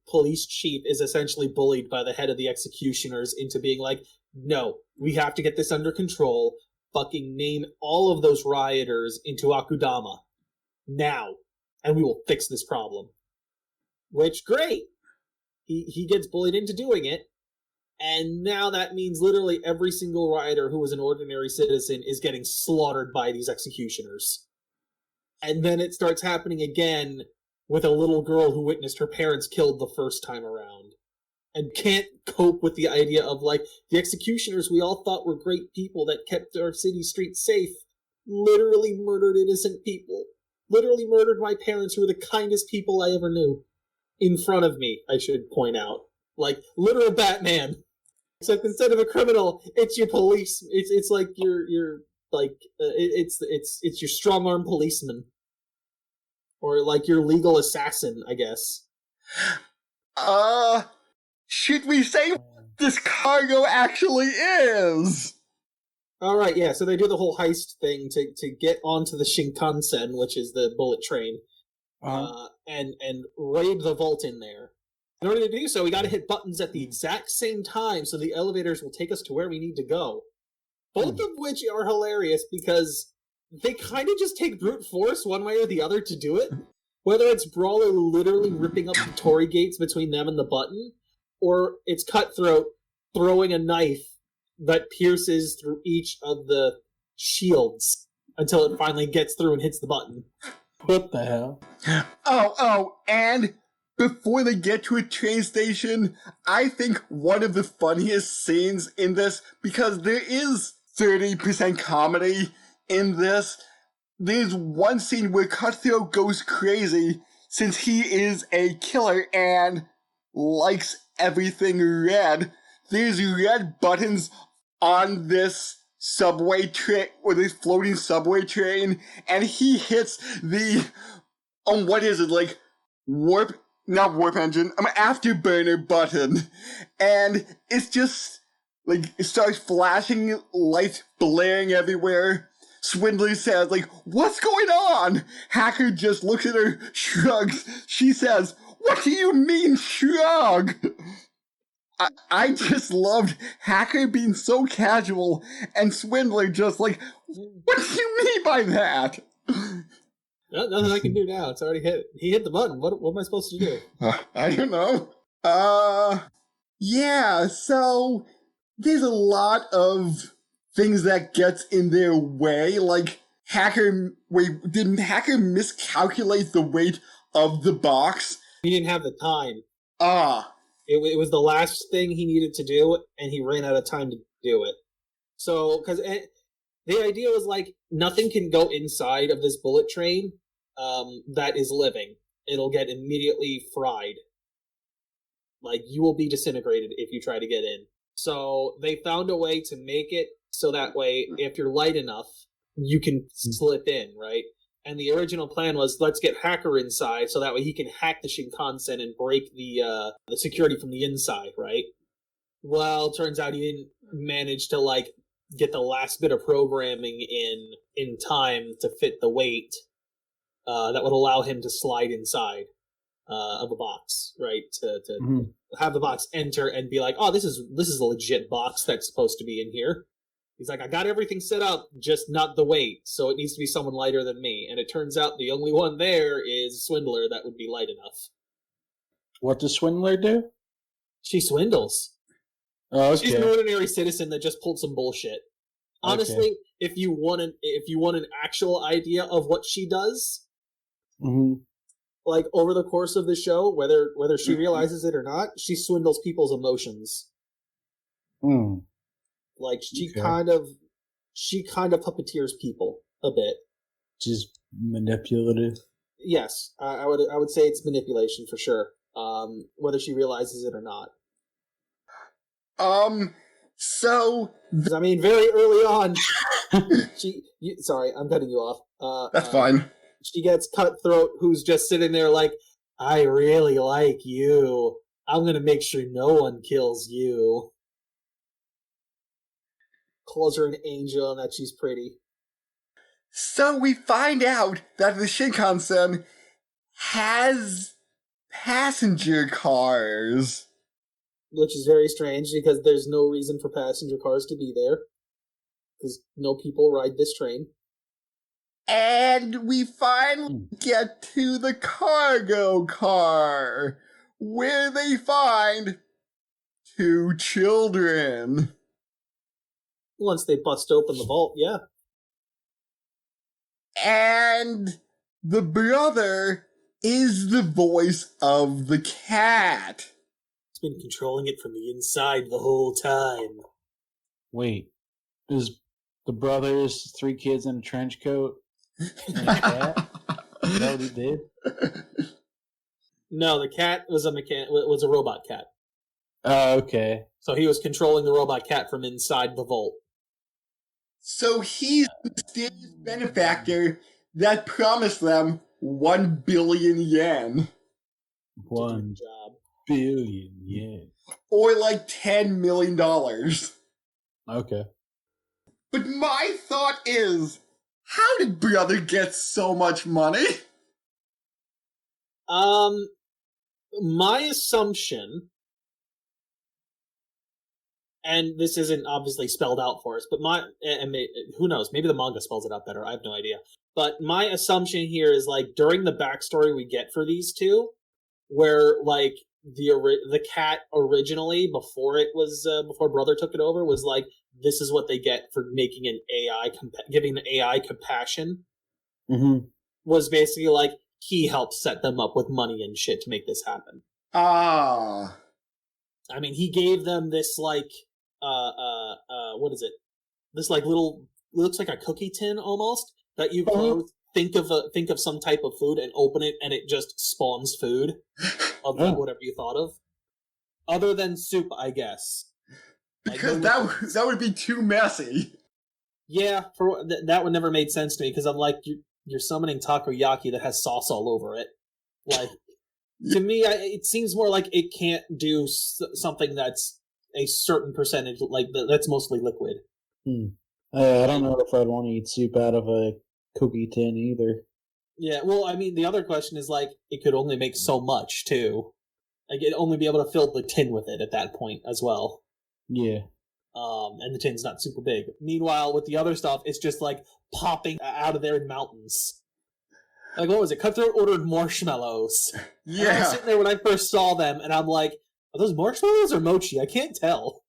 S2: police chief is essentially bullied by the head of the executioners into being like, no, we have to get this under control. Fucking name all of those rioters into Akudama. Now. And we will fix this problem. Which, great. He gets bullied into doing it. And now that means literally every single rioter who was an ordinary citizen is getting slaughtered by these executioners. And then it starts happening again with a little girl who witnessed her parents killed the first time around. And can't cope with the idea of, like, the executioners we all thought were great people that kept our city streets safe literally murdered innocent people. Literally murdered my parents, who were the kindest people I ever knew. In front of me, I should point out. Like, literal Batman. Except instead of a criminal, it's your police. It's like your like it's your strong arm policeman, or like your legal assassin, I guess.
S1: Should we say what this cargo actually is?
S2: All right, yeah. So they do the whole heist thing to get onto the Shinkansen, which is the bullet train, and raid the vault in there. In order to do so, we got to hit buttons at the exact same time so the elevators will take us to where we need to go. Both of which are hilarious because they kind of just take brute force one way or the other to do it. Whether it's Brawler literally ripping up the torii gates between them and the button, or it's Cutthroat throwing a knife that pierces through each of the shields until it finally gets through and hits the button.
S3: What the hell?
S1: And before they get to a train station, I think one of the funniest scenes in this, because there is 30% comedy in this, there's one scene where Cutthroat goes crazy since he is a killer and likes everything red. There's red buttons on this subway train, or this floating subway train, and he hits the, what is it, like, not warp engine, afterburner button, and it's just, like, it starts flashing, lights blaring everywhere. Swindler says, like, what's going on? Hacker just looks at her, shrugs. She says, what do you mean, shrug? I just loved Hacker being so casual, and Swindler just like, what do you mean by that?
S2: Nothing I can do now. It's already hit. He hit the button. What am I supposed to do?
S1: I don't know. Yeah, so there's a lot of things that gets in their way, like did Hacker miscalculate the weight of the box?
S2: He didn't have the time. It was the last thing he needed to do, and he ran out of time to do it. So, because the idea was, like, nothing can go inside of this bullet train that is living. It'll get immediately fried. Like, you will be disintegrated if you try to get in. So, they found a way to make it so that way, if you're light enough, you can slip in, right? And the original plan was, let's get Hacker inside so that way he can hack the Shinkansen and break the security from the inside, right? Well, turns out he didn't manage to, like, get the last bit of programming in time to fit the weight that would allow him to slide inside of a box, right? To have the box enter and be like, oh, this is a legit box that's supposed to be in here. He's like, I got everything set up, just not the weight, so it needs to be someone lighter than me. And it turns out the only one there is Swindler that would be light enough.
S3: What does Swindler do?
S2: She swindles.
S3: Oh, okay.
S2: She's an ordinary citizen that just pulled some bullshit. Honestly,
S3: Okay.
S2: if you want an actual idea of what she does, like over the course of the show, whether she realizes it or not, she swindles people's emotions. Like she kind of puppeteers people a bit.
S3: Just manipulative.
S2: Yes, I would say it's manipulation for sure. Whether she realizes it or not.
S1: So
S2: I mean, very early on, sorry, I'm cutting you off.
S1: That's fine.
S2: She gets Cutthroat, who's just sitting there like, I really like you. I'm gonna make sure no one kills you. Calls her an angel and that she's pretty.
S1: So we find out that the Shinkansen has passenger cars.
S2: Which is very strange because there's no reason for passenger cars to be there. Because no people ride this train.
S1: And we finally get to the cargo car, where they find 2 children.
S2: Once they bust open the vault, yeah.
S1: And the brother is the voice of the cat.
S2: It's been controlling it from the inside the whole time.
S3: Wait, is the brothers 3 kids in a trench coat and a cat? Is that what he did?
S2: No, the cat was a robot cat.
S3: Oh, okay.
S2: So he was controlling the robot cat from inside the vault.
S1: So he's the mysterious benefactor that promised them 1 billion yen.
S3: 1 billion yen.
S1: Or like $10 million.
S3: Okay.
S1: But my thought is, how did brother get so much money?
S2: My assumption, and this isn't obviously spelled out for us, but who knows, maybe the manga spells it out better, I have no idea. But my assumption here is, like, during the backstory we get for these two, where, like, the cat originally, before brother took it over, was like, this is what they get for making an AI, giving an AI compassion, was basically like, he helped set them up with money and shit to make this happen.
S1: Ah.
S2: I mean, he gave them this, like, what is it? This, like, little, looks like a cookie tin almost, that you close, think of some type of food and open it and it just spawns food of whatever you thought of. Other than soup, I guess.
S1: Because that would be too messy.
S2: Yeah, that would never made sense to me, because I'm like, you're summoning takoyaki that has sauce all over it. Like, to me, it seems more like it can't do something that's a certain percentage, like that's mostly liquid.
S3: I don't know if I'd want to eat soup out of a cookie tin either.
S2: Yeah, well, I mean, the other question is, like, it could only make so much, too. Like, it'd only be able to fill the tin with it at that point as well.
S3: Yeah.
S2: And the tin's not super big. Meanwhile, with the other stuff, it's just, like, popping out of there in mountains. Like, what was it? Cutthroat ordered marshmallows.
S1: Yeah.
S2: And I was sitting there when I first saw them, and I'm like, are those marshmallows or mochi? I can't tell.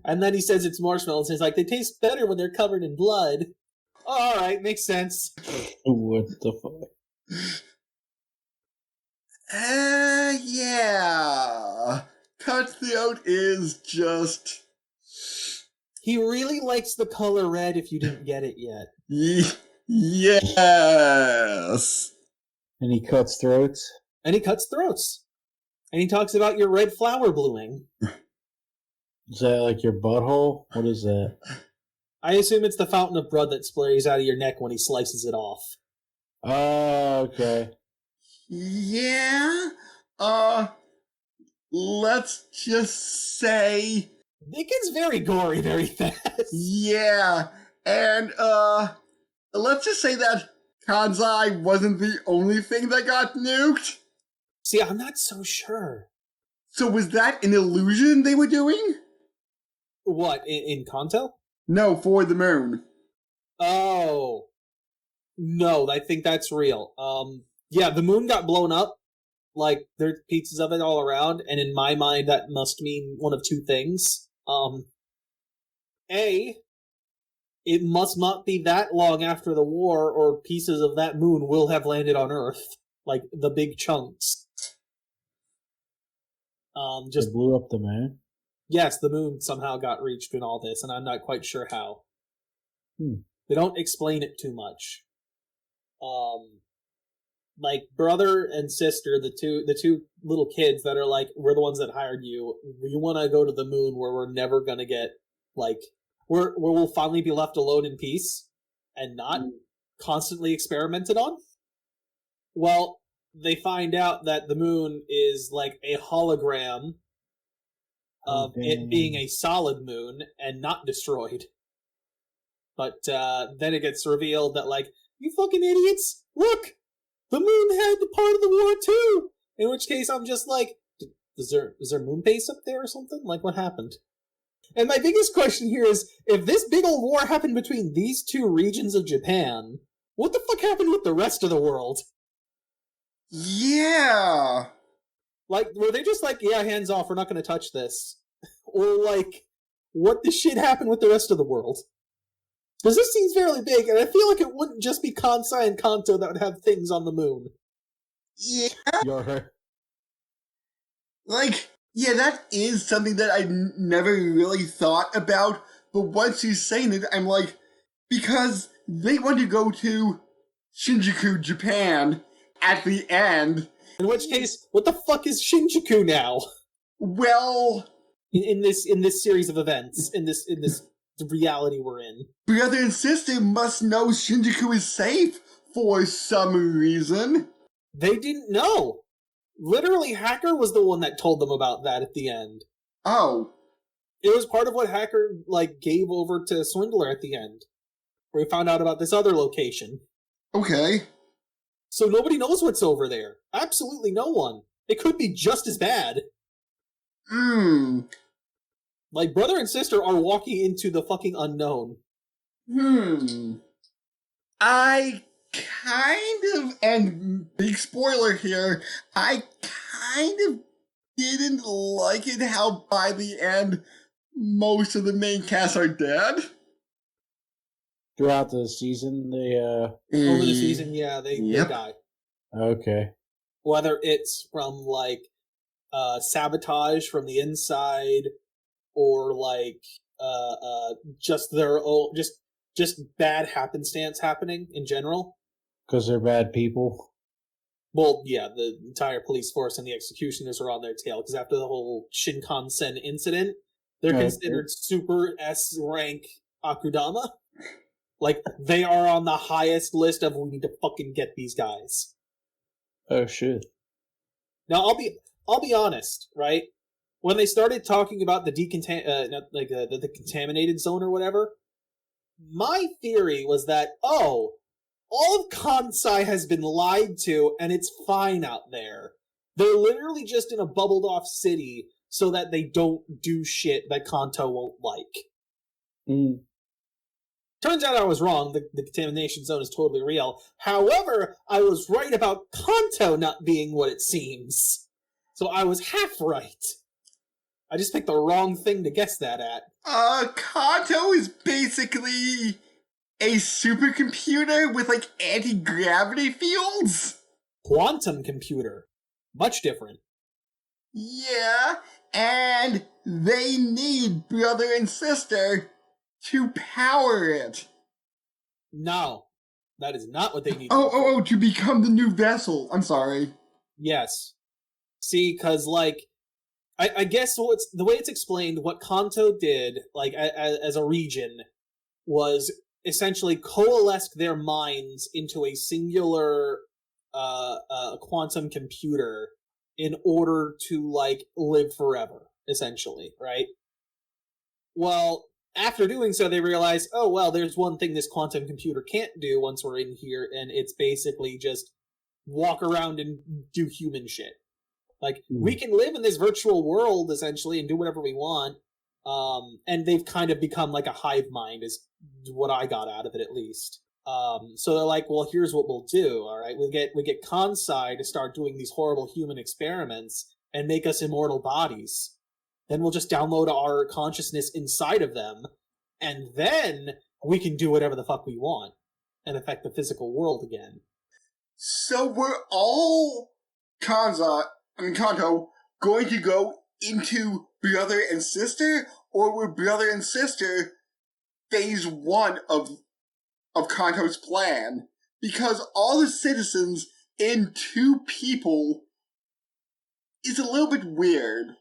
S2: And then he says it's marshmallows, and he's like, they taste better when they're covered in blood. Oh, alright, makes sense.
S3: What the fuck?
S1: Yeah. Cutthroat is just...
S2: He really likes the color red if you didn't get it yet.
S1: Yes.
S3: And he cuts throats?
S2: And he cuts throats. And he talks about your red flower blooming.
S3: Is that like your butthole? What is that?
S2: I assume it's the fountain of blood that sprays out of your neck when he slices it off.
S3: Oh, okay.
S1: Yeah. let's just say,
S2: It gets very gory very fast.
S1: yeah, and let's just say that Kanzai wasn't the only thing that got nuked.
S2: See, I'm not so sure.
S1: So was that an illusion they were doing?
S2: What, in Kanto?
S1: No, for the moon.
S2: Oh. No, I think that's real. Yeah, the moon got blown up. Like, there's pieces of it all around, and in my mind, that must mean one of two things. A, it must not be that long after the war, or pieces of that moon will have landed on Earth. Like, the big chunks.
S3: Just blew up the moon.
S2: Yes, the moon somehow got reached in all this, and I'm not quite sure how. They don't explain it too much. Like, brother and sister, the two little kids that are like, we're the ones that hired you. We want to go to the moon where we're never gonna get, like, where we'll finally be left alone in peace and not constantly experimented on. Well, they find out that the moon is like a hologram of it being a solid moon and not destroyed. But then it gets revealed that, like, you fucking idiots, look! The moon had the part of the war too! In which case I'm just like, is there moon base up there or something? Like, what happened? And my biggest question here is, if this big old war happened between these two regions of Japan, what the fuck happened with the rest of the world?
S1: Yeah!
S2: Like, were they just like, yeah, hands off, we're not gonna touch this? Or, like, what the shit happened with the rest of the world? Because this seems fairly big, and I feel like it wouldn't just be Kansai and Kanto that would have things on the moon.
S1: Yeah?
S3: You're her.
S1: Like, yeah, that is something that I never really thought about, but once you're saying it, I'm like, because they want to go to Shinjuku, Japan, at the end.
S2: In which case, what the fuck is Shinjuku now?
S1: Well,
S2: in this series of events, in this reality we're in,
S1: brother and sister must know Shinjuku is safe for some reason.
S2: They didn't know. Literally, Hacker was the one that told them about that at the end.
S1: Oh.
S2: It was part of what Hacker, like, gave over to Swindler at the end, where he found out about this other location.
S1: Okay.
S2: So nobody knows what's over there. Absolutely no one. It could be just as bad. Like, brother and sister are walking into the fucking unknown.
S1: I kind of, and big spoiler here, I kind of didn't like it how by the end most of the main cast are dead.
S3: Throughout the season, they
S2: over the season, yeah, they die.
S3: Okay.
S2: Whether it's from, like, sabotage from the inside, or, like, just their own, just bad happenstance happening in general.
S3: Because they're bad people.
S2: Well, yeah, the entire police force and the executioners are on their tail, because after the whole Shinkansen incident, they're considered super S-rank Akudama. Like, they are on the highest list of, we need to fucking get these guys.
S3: Oh, shit.
S2: Now, I'll be honest, right? When they started talking about the the contaminated zone or whatever, my theory was that, all of Kansai has been lied to, and it's fine out there. They're literally just in a bubbled off city so that they don't do shit that Kanto won't like. Turns out I was wrong. The contamination zone is totally real. However, I was right about Kanto not being what it seems. So I was half right. I just picked the wrong thing to guess that at.
S1: Kanto is basically a supercomputer with, like, anti-gravity fields?
S2: Quantum computer. Much different.
S1: Yeah, and they need brother and sister to power it.
S2: No, that is not what they need.
S1: To become the new vessel. I'm sorry.
S2: Yes. See, because, like, I guess the way it's explained, what Kanto did, like, as a region, was essentially coalesce their minds into a singular quantum computer in order to, like, live forever, essentially, right? Well, after doing so, they realize, oh, well, there's one thing this quantum computer can't do once we're in here, and it's basically just walk around and do human shit. Like, we can live in this virtual world, essentially, and do whatever we want, and they've kind of become like a hive mind, is what I got out of it, at least. So they're like, well, here's what we'll do, all right? We get Kansai to start doing these horrible human experiments and make us immortal bodies. Then we'll just download our consciousness inside of them, and then we can do whatever the fuck we want and affect the physical world again.
S1: So we're all Kanto going to go into brother and sister, or were brother and sister phase 1 of Kanto's plan? Because all the citizens in 2 people is a little bit weird.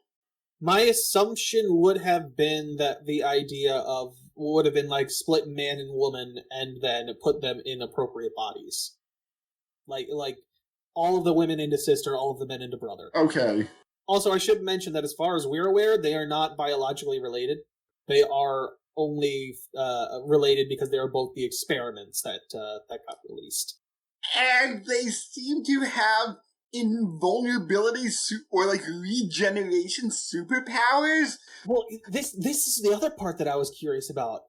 S2: My assumption would have been that the idea of would have been like split man and woman and then put them in appropriate bodies. Like all of the women into sister, all of the men into brother.
S1: Okay.
S2: Also, I should mention that as far as we're aware, they are not biologically related. They are only related because they are both the experiments that got released.
S1: And they seem to have invulnerability or like regeneration superpowers.
S2: Well, this is the other part that I was curious about.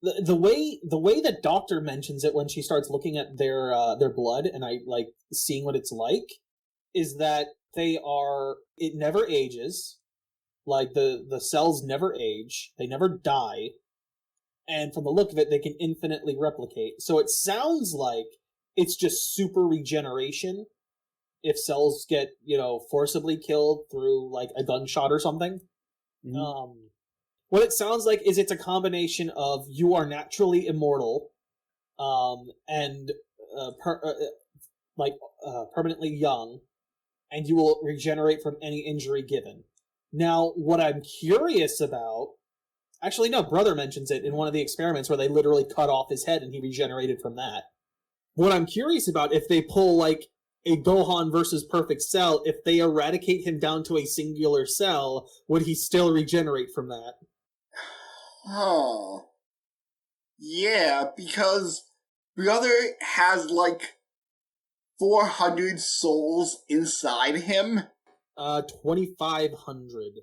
S2: The way that Doctor mentions it when she starts looking at their blood and I like seeing what it's like is that it never ages. Like the cells never age, they never die, and from the look of it, they can infinitely replicate. So it sounds like it's just super regeneration if cells get, forcibly killed through like a gunshot or something. Mm-hmm. What it sounds like is it's a combination of you are naturally immortal, and permanently young, and you will regenerate from any injury given. Now, what I'm curious about... Actually, no, Brother mentions it in one of the experiments where they literally cut off his head and he regenerated from that. What I'm curious about, if they pull, like, a Gohan versus Perfect Cell, if they eradicate him down to a singular cell, would he still regenerate from that?
S1: Oh. Yeah, because Brother has, like, 400 souls inside him.
S2: 2,500.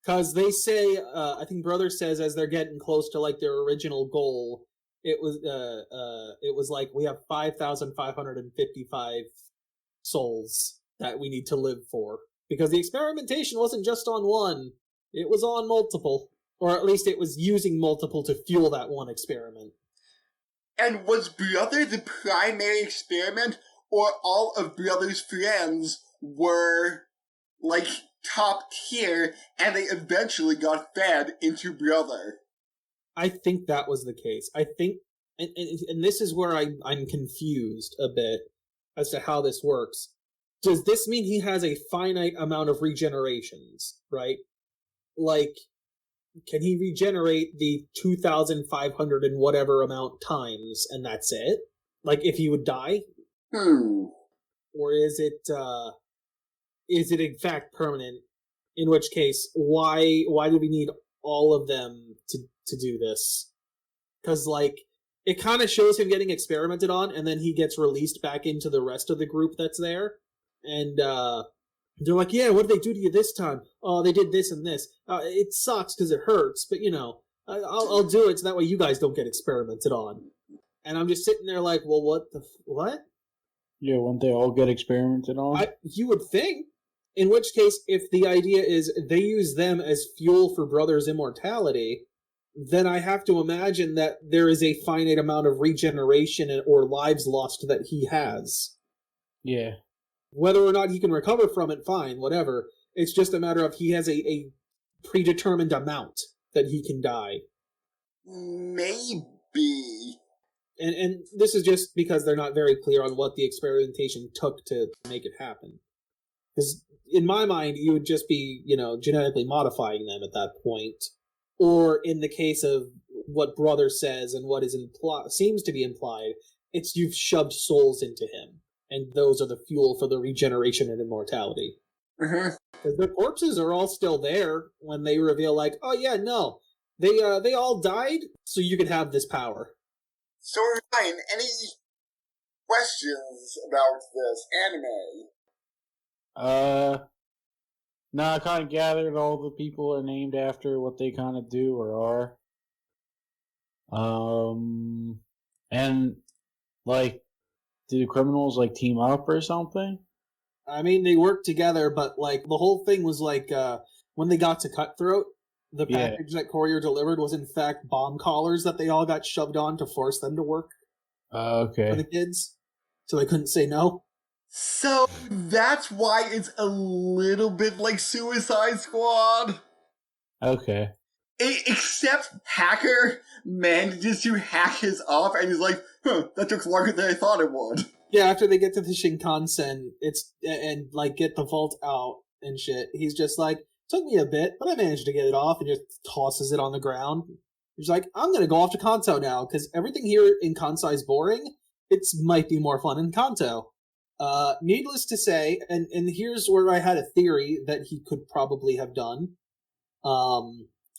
S2: Because they say, I think Brother says as they're getting close to, like, their original goal, it was like, we have 5,555 souls that we need to live for. Because the experimentation wasn't just on one, it was on multiple. Or at least it was using multiple to fuel that one experiment.
S1: And was Brother the primary experiment, or all of Brother's friends were, like, top tier, and they eventually got fed into Brother?
S2: I think that was the case. I think, and this is where I'm confused a bit as to how this works. Does this mean he has a finite amount of regenerations, right? Like, can he regenerate the 2,500 and whatever amount times, and that's it? Like, if he would die? Or is it in fact permanent? In which case, why do we need all of them to do this? Because, like, it kind of shows him getting experimented on, and then he gets released back into the rest of the group that's there, and they're like, yeah, what did they do to you this time? Oh, they did this and this. It sucks because it hurts, but, I'll do it so that way you guys don't get experimented on. And I'm just sitting there like, well, what?
S3: Yeah, won't they all get experimented on?
S2: You would think. In which case, if the idea is they use them as fuel for Brother's immortality, then I have to imagine that there is a finite amount of regeneration or lives lost that he has.
S3: Yeah.
S2: Whether or not he can recover from it, fine, whatever. It's just a matter of he has a predetermined amount that he can die.
S1: Maybe.
S2: And this is just because they're not very clear on what the experimentation took to make it happen. Because in my mind, you would just be, genetically modifying them at that point. Or in the case of what Brother says and what is seems to be implied, it's you've shoved souls into him. And those are the fuel for the regeneration and immortality.
S1: Mhm.
S2: Because the corpses are all still there when they reveal, like, oh yeah, no, they all died, so you can have this power.
S1: So, Ryan, any questions about this anime?
S3: No, I kind of gathered all the people are named after what they kind of do or are. And like, do the criminals like team up or something?
S2: I mean, they worked together, but like the whole thing was like when they got to Cutthroat, the
S3: Yeah.
S2: package that Courier delivered was in fact bomb collars that they all got shoved on to force them to work for the
S3: Okay.
S2: kids, so they couldn't say no.
S1: So, that's why it's a little bit like Suicide Squad.
S3: Okay.
S1: Except Hacker manages to hack his off, and he's like, huh, that took longer than I thought it would.
S2: Yeah, after they get to the Shinkansen, and like get the vault out and shit, he's just like, took me a bit, but I managed to get it off, and just tosses it on the ground. He's like, I'm gonna go off to Kanto now, because everything here in Kansai is boring. It might be more fun in Kanto. Needless to say, and here's where I had a theory that he could probably have done.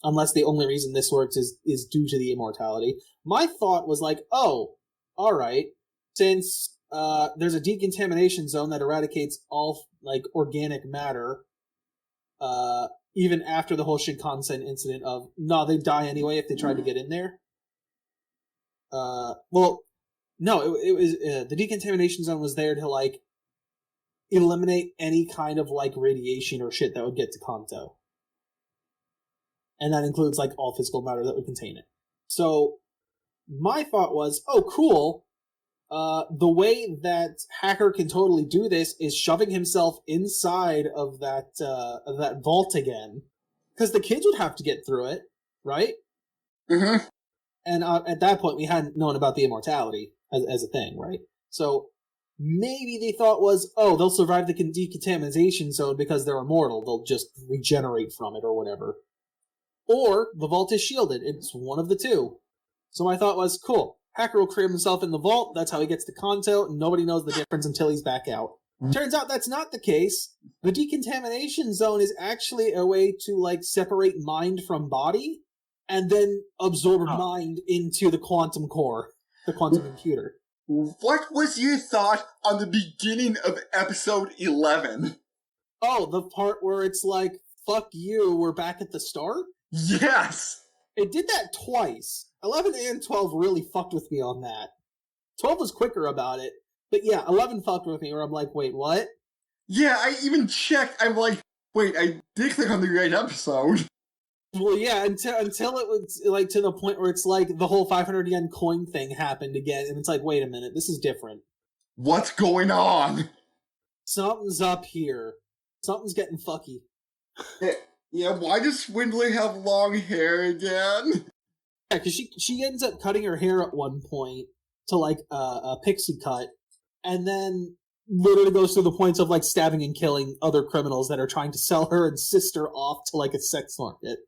S2: Unless the only reason this works is due to the immortality. My thought was like, oh, alright, since there's a decontamination zone that eradicates all like organic matter, even after the whole Shinkansen incident of they die anyway if they tried to get in there. Well, no, it was the decontamination zone was there to like eliminate any kind of like radiation or shit that would get to Kanto, and that includes like all physical matter that would contain it. So my thought was, oh, cool. The way that Hacker can totally do this is shoving himself inside of that vault again, because the kids would have to get through it, right?
S1: Mm-hmm.
S2: And at that point, we hadn't known about the immortality as a thing, right? So maybe they thought was, oh, they'll survive the decontamination zone because they're immortal. They'll just regenerate from it or whatever. Or the vault is shielded. It's one of the two. So my thought was, cool. Hacker will create himself in the vault. That's how he gets to Kanto, and nobody knows the difference until he's back out. Turns out that's not the case. The decontamination zone is actually a way to like separate mind from body, and then absorb mind into the quantum core, the quantum computer.
S1: What was your thought on the beginning of episode 11?
S2: Oh, the part where it's like, fuck you, we're back at the start?
S1: Yes!
S2: It did that twice. 11 and 12 really fucked with me on that. 12 was quicker about it, but yeah, 11 fucked with me where I'm like, wait, what?
S1: Yeah, I even checked. I'm like, wait, I did click on the right episode.
S2: Well, yeah, until it was like to the point where it's like the whole 500 yen coin thing happened again, and it's like, wait a minute, this is different.
S1: What's going on?
S2: Something's up here. Something's getting fucky.
S1: Yeah, why does Swindler have long hair again?
S2: Yeah, because she ends up cutting her hair at one point to like a pixie cut, and then literally goes through the points of like stabbing and killing other criminals that are trying to sell her and sister off to like a sex market.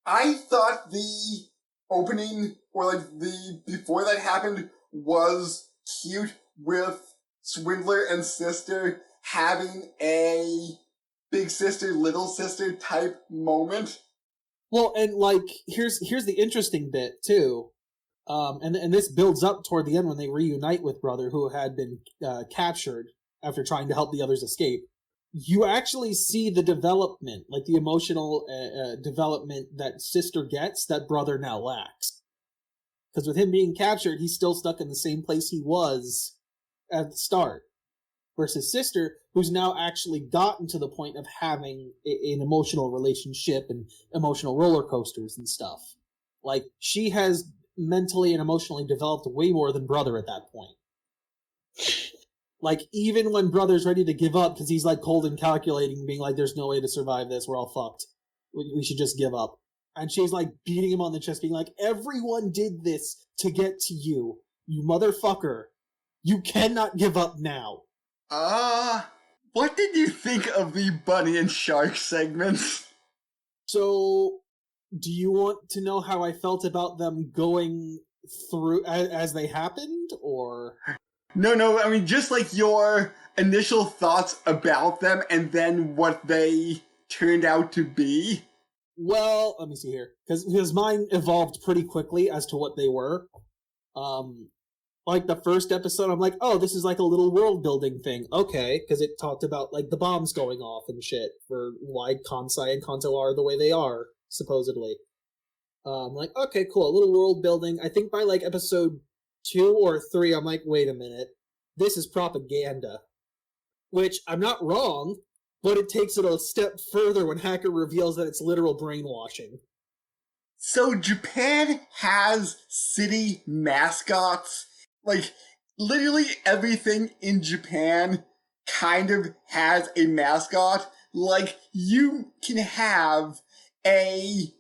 S1: I thought the opening, or like the before that happened, was cute with Swindler and sister having a big sister, little sister type moment.
S2: Well, and like here's the interesting bit too, and this builds up toward the end when they reunite with brother who had been captured after trying to help the others escape. You actually see the development, like the emotional development that sister gets that brother now lacks. Because with him being captured, he's still stuck in the same place he was at the start. Versus sister, who's now actually gotten to the point of having an emotional relationship and emotional roller coasters and stuff. Like, she has mentally and emotionally developed way more than brother at that point. Like, even when brother's ready to give up, because he's like cold and calculating, being like, there's no way to survive this, we're all fucked. We should just give up. And she's like beating him on the chest, being like, everyone did this to get to you, you motherfucker. You cannot give up now.
S1: What did you think of the bunny and shark segments?
S2: So, do you want to know how I felt about them going through as they happened, or?
S1: No, I mean, just like your initial thoughts about them and then what they turned out to be?
S2: Well, let me see here, because mine evolved pretty quickly as to what they were. Like the first episode, I'm like, oh, this is like a little world building thing. Okay, because it talked about like the bombs going off and shit for why Kansai and Kanto are the way they are, supposedly. Like, okay, cool, a little world building. I think by like episode 2 or 3, I'm like, wait a minute, this is propaganda. Which, I'm not wrong, but it takes it a step further when Hacker reveals that it's literal brainwashing.
S1: So Japan has city mascots. Like, literally everything in Japan kind of has a mascot. Like, you can have a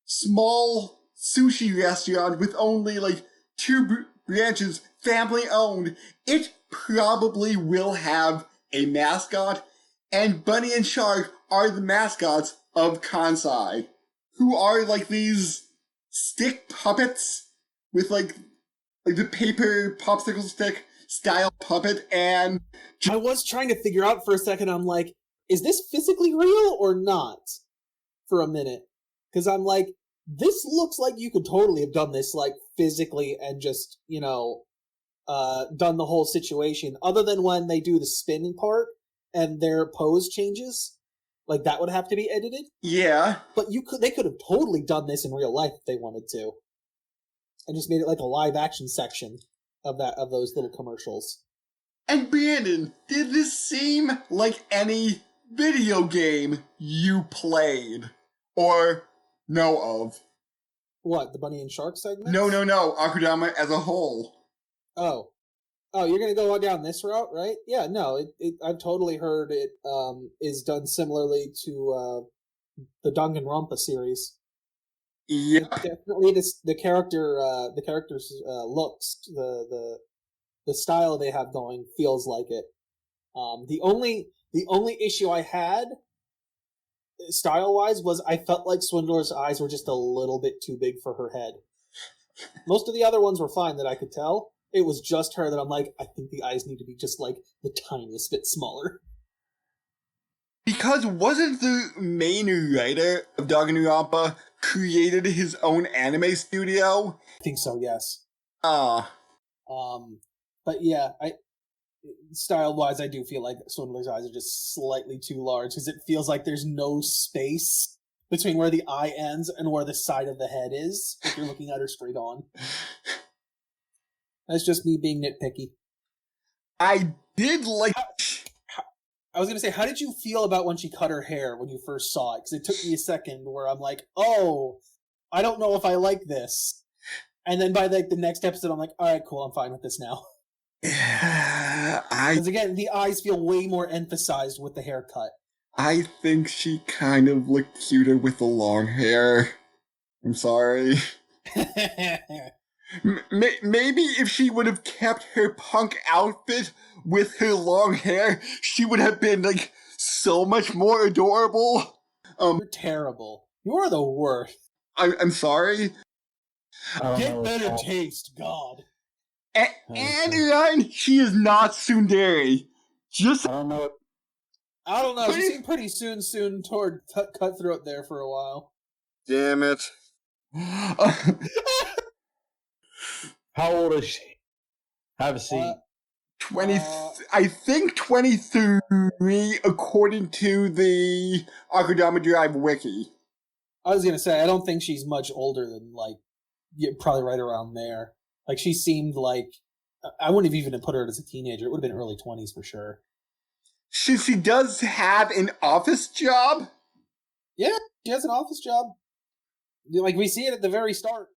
S1: small sushi restaurant with only, like, 2 branches, family owned. It probably will have a mascot. And Bunny and Shark are the mascots of Kansai, who are, like, these stick puppets with, like the paper popsicle stick style puppet, and
S2: I was trying to figure out for a second, I'm like, is this physically real or not? For a minute. Because I'm like, this looks like you could totally have done this, like, physically and just, done the whole situation. Other than when they do the spinning part and their pose changes. Like, that would have to be edited.
S1: Yeah.
S2: But they could have totally done this in real life if they wanted to. And just made it like a live action section of those little commercials.
S1: And Brandon, did this seem like any video game you played or know of?
S2: What, the Bunny and Shark segment?
S1: No. Akudama as a whole.
S2: Oh, you're gonna go down this route, right? Yeah, no, I've totally heard it is done similarly to the Danganronpa series.
S1: Yeah.
S2: Definitely, the character's looks, the style they have going feels like it. The only issue I had, style-wise, was I felt like Swindler's eyes were just a little bit too big for her head. Most of the other ones were fine that I could tell. It was just her that I'm like, I think the eyes need to be just like the tiniest bit smaller.
S1: Because wasn't the main writer of Danganronpa created his own anime studio?
S2: I think so, yes.
S1: But
S2: yeah, style-wise, I do feel like Swindler's eyes are just slightly too large because it feels like there's no space between where the eye ends and where the side of the head is if you're looking at her straight on. That's just me being nitpicky.
S1: I did like...
S2: I was going to say, how did you feel about when she cut her hair when you first saw it? Because it took me a second where I'm like, oh, I don't know if I like this. And then by the next episode, I'm like, all right, cool, I'm fine with this now. Because again, the eyes feel way more emphasized with the haircut.
S1: I think she kind of looked cuter with the long hair. I'm sorry. Maybe if she would have kept her punk outfit with her long hair, she would have been, like, so much more adorable.
S2: You're terrible. You are the worst.
S1: I'm sorry.
S2: Get better taste, God.
S1: And Ryan, she is not tsundere. Just...
S3: I don't know.
S2: She seemed pretty soon toward cutthroat there for a while.
S1: Damn it.
S3: How old is she? Have a seat.
S1: 20, I think 23, according to the Akudama Drive wiki.
S2: I was going to say, I don't think she's much older than, like, probably right around there. Like, she seemed like, I wouldn't have even put her as a teenager. It would have been early 20s for sure.
S1: She does have an office job?
S2: Yeah, she has an office job. Like, we see it at the very start.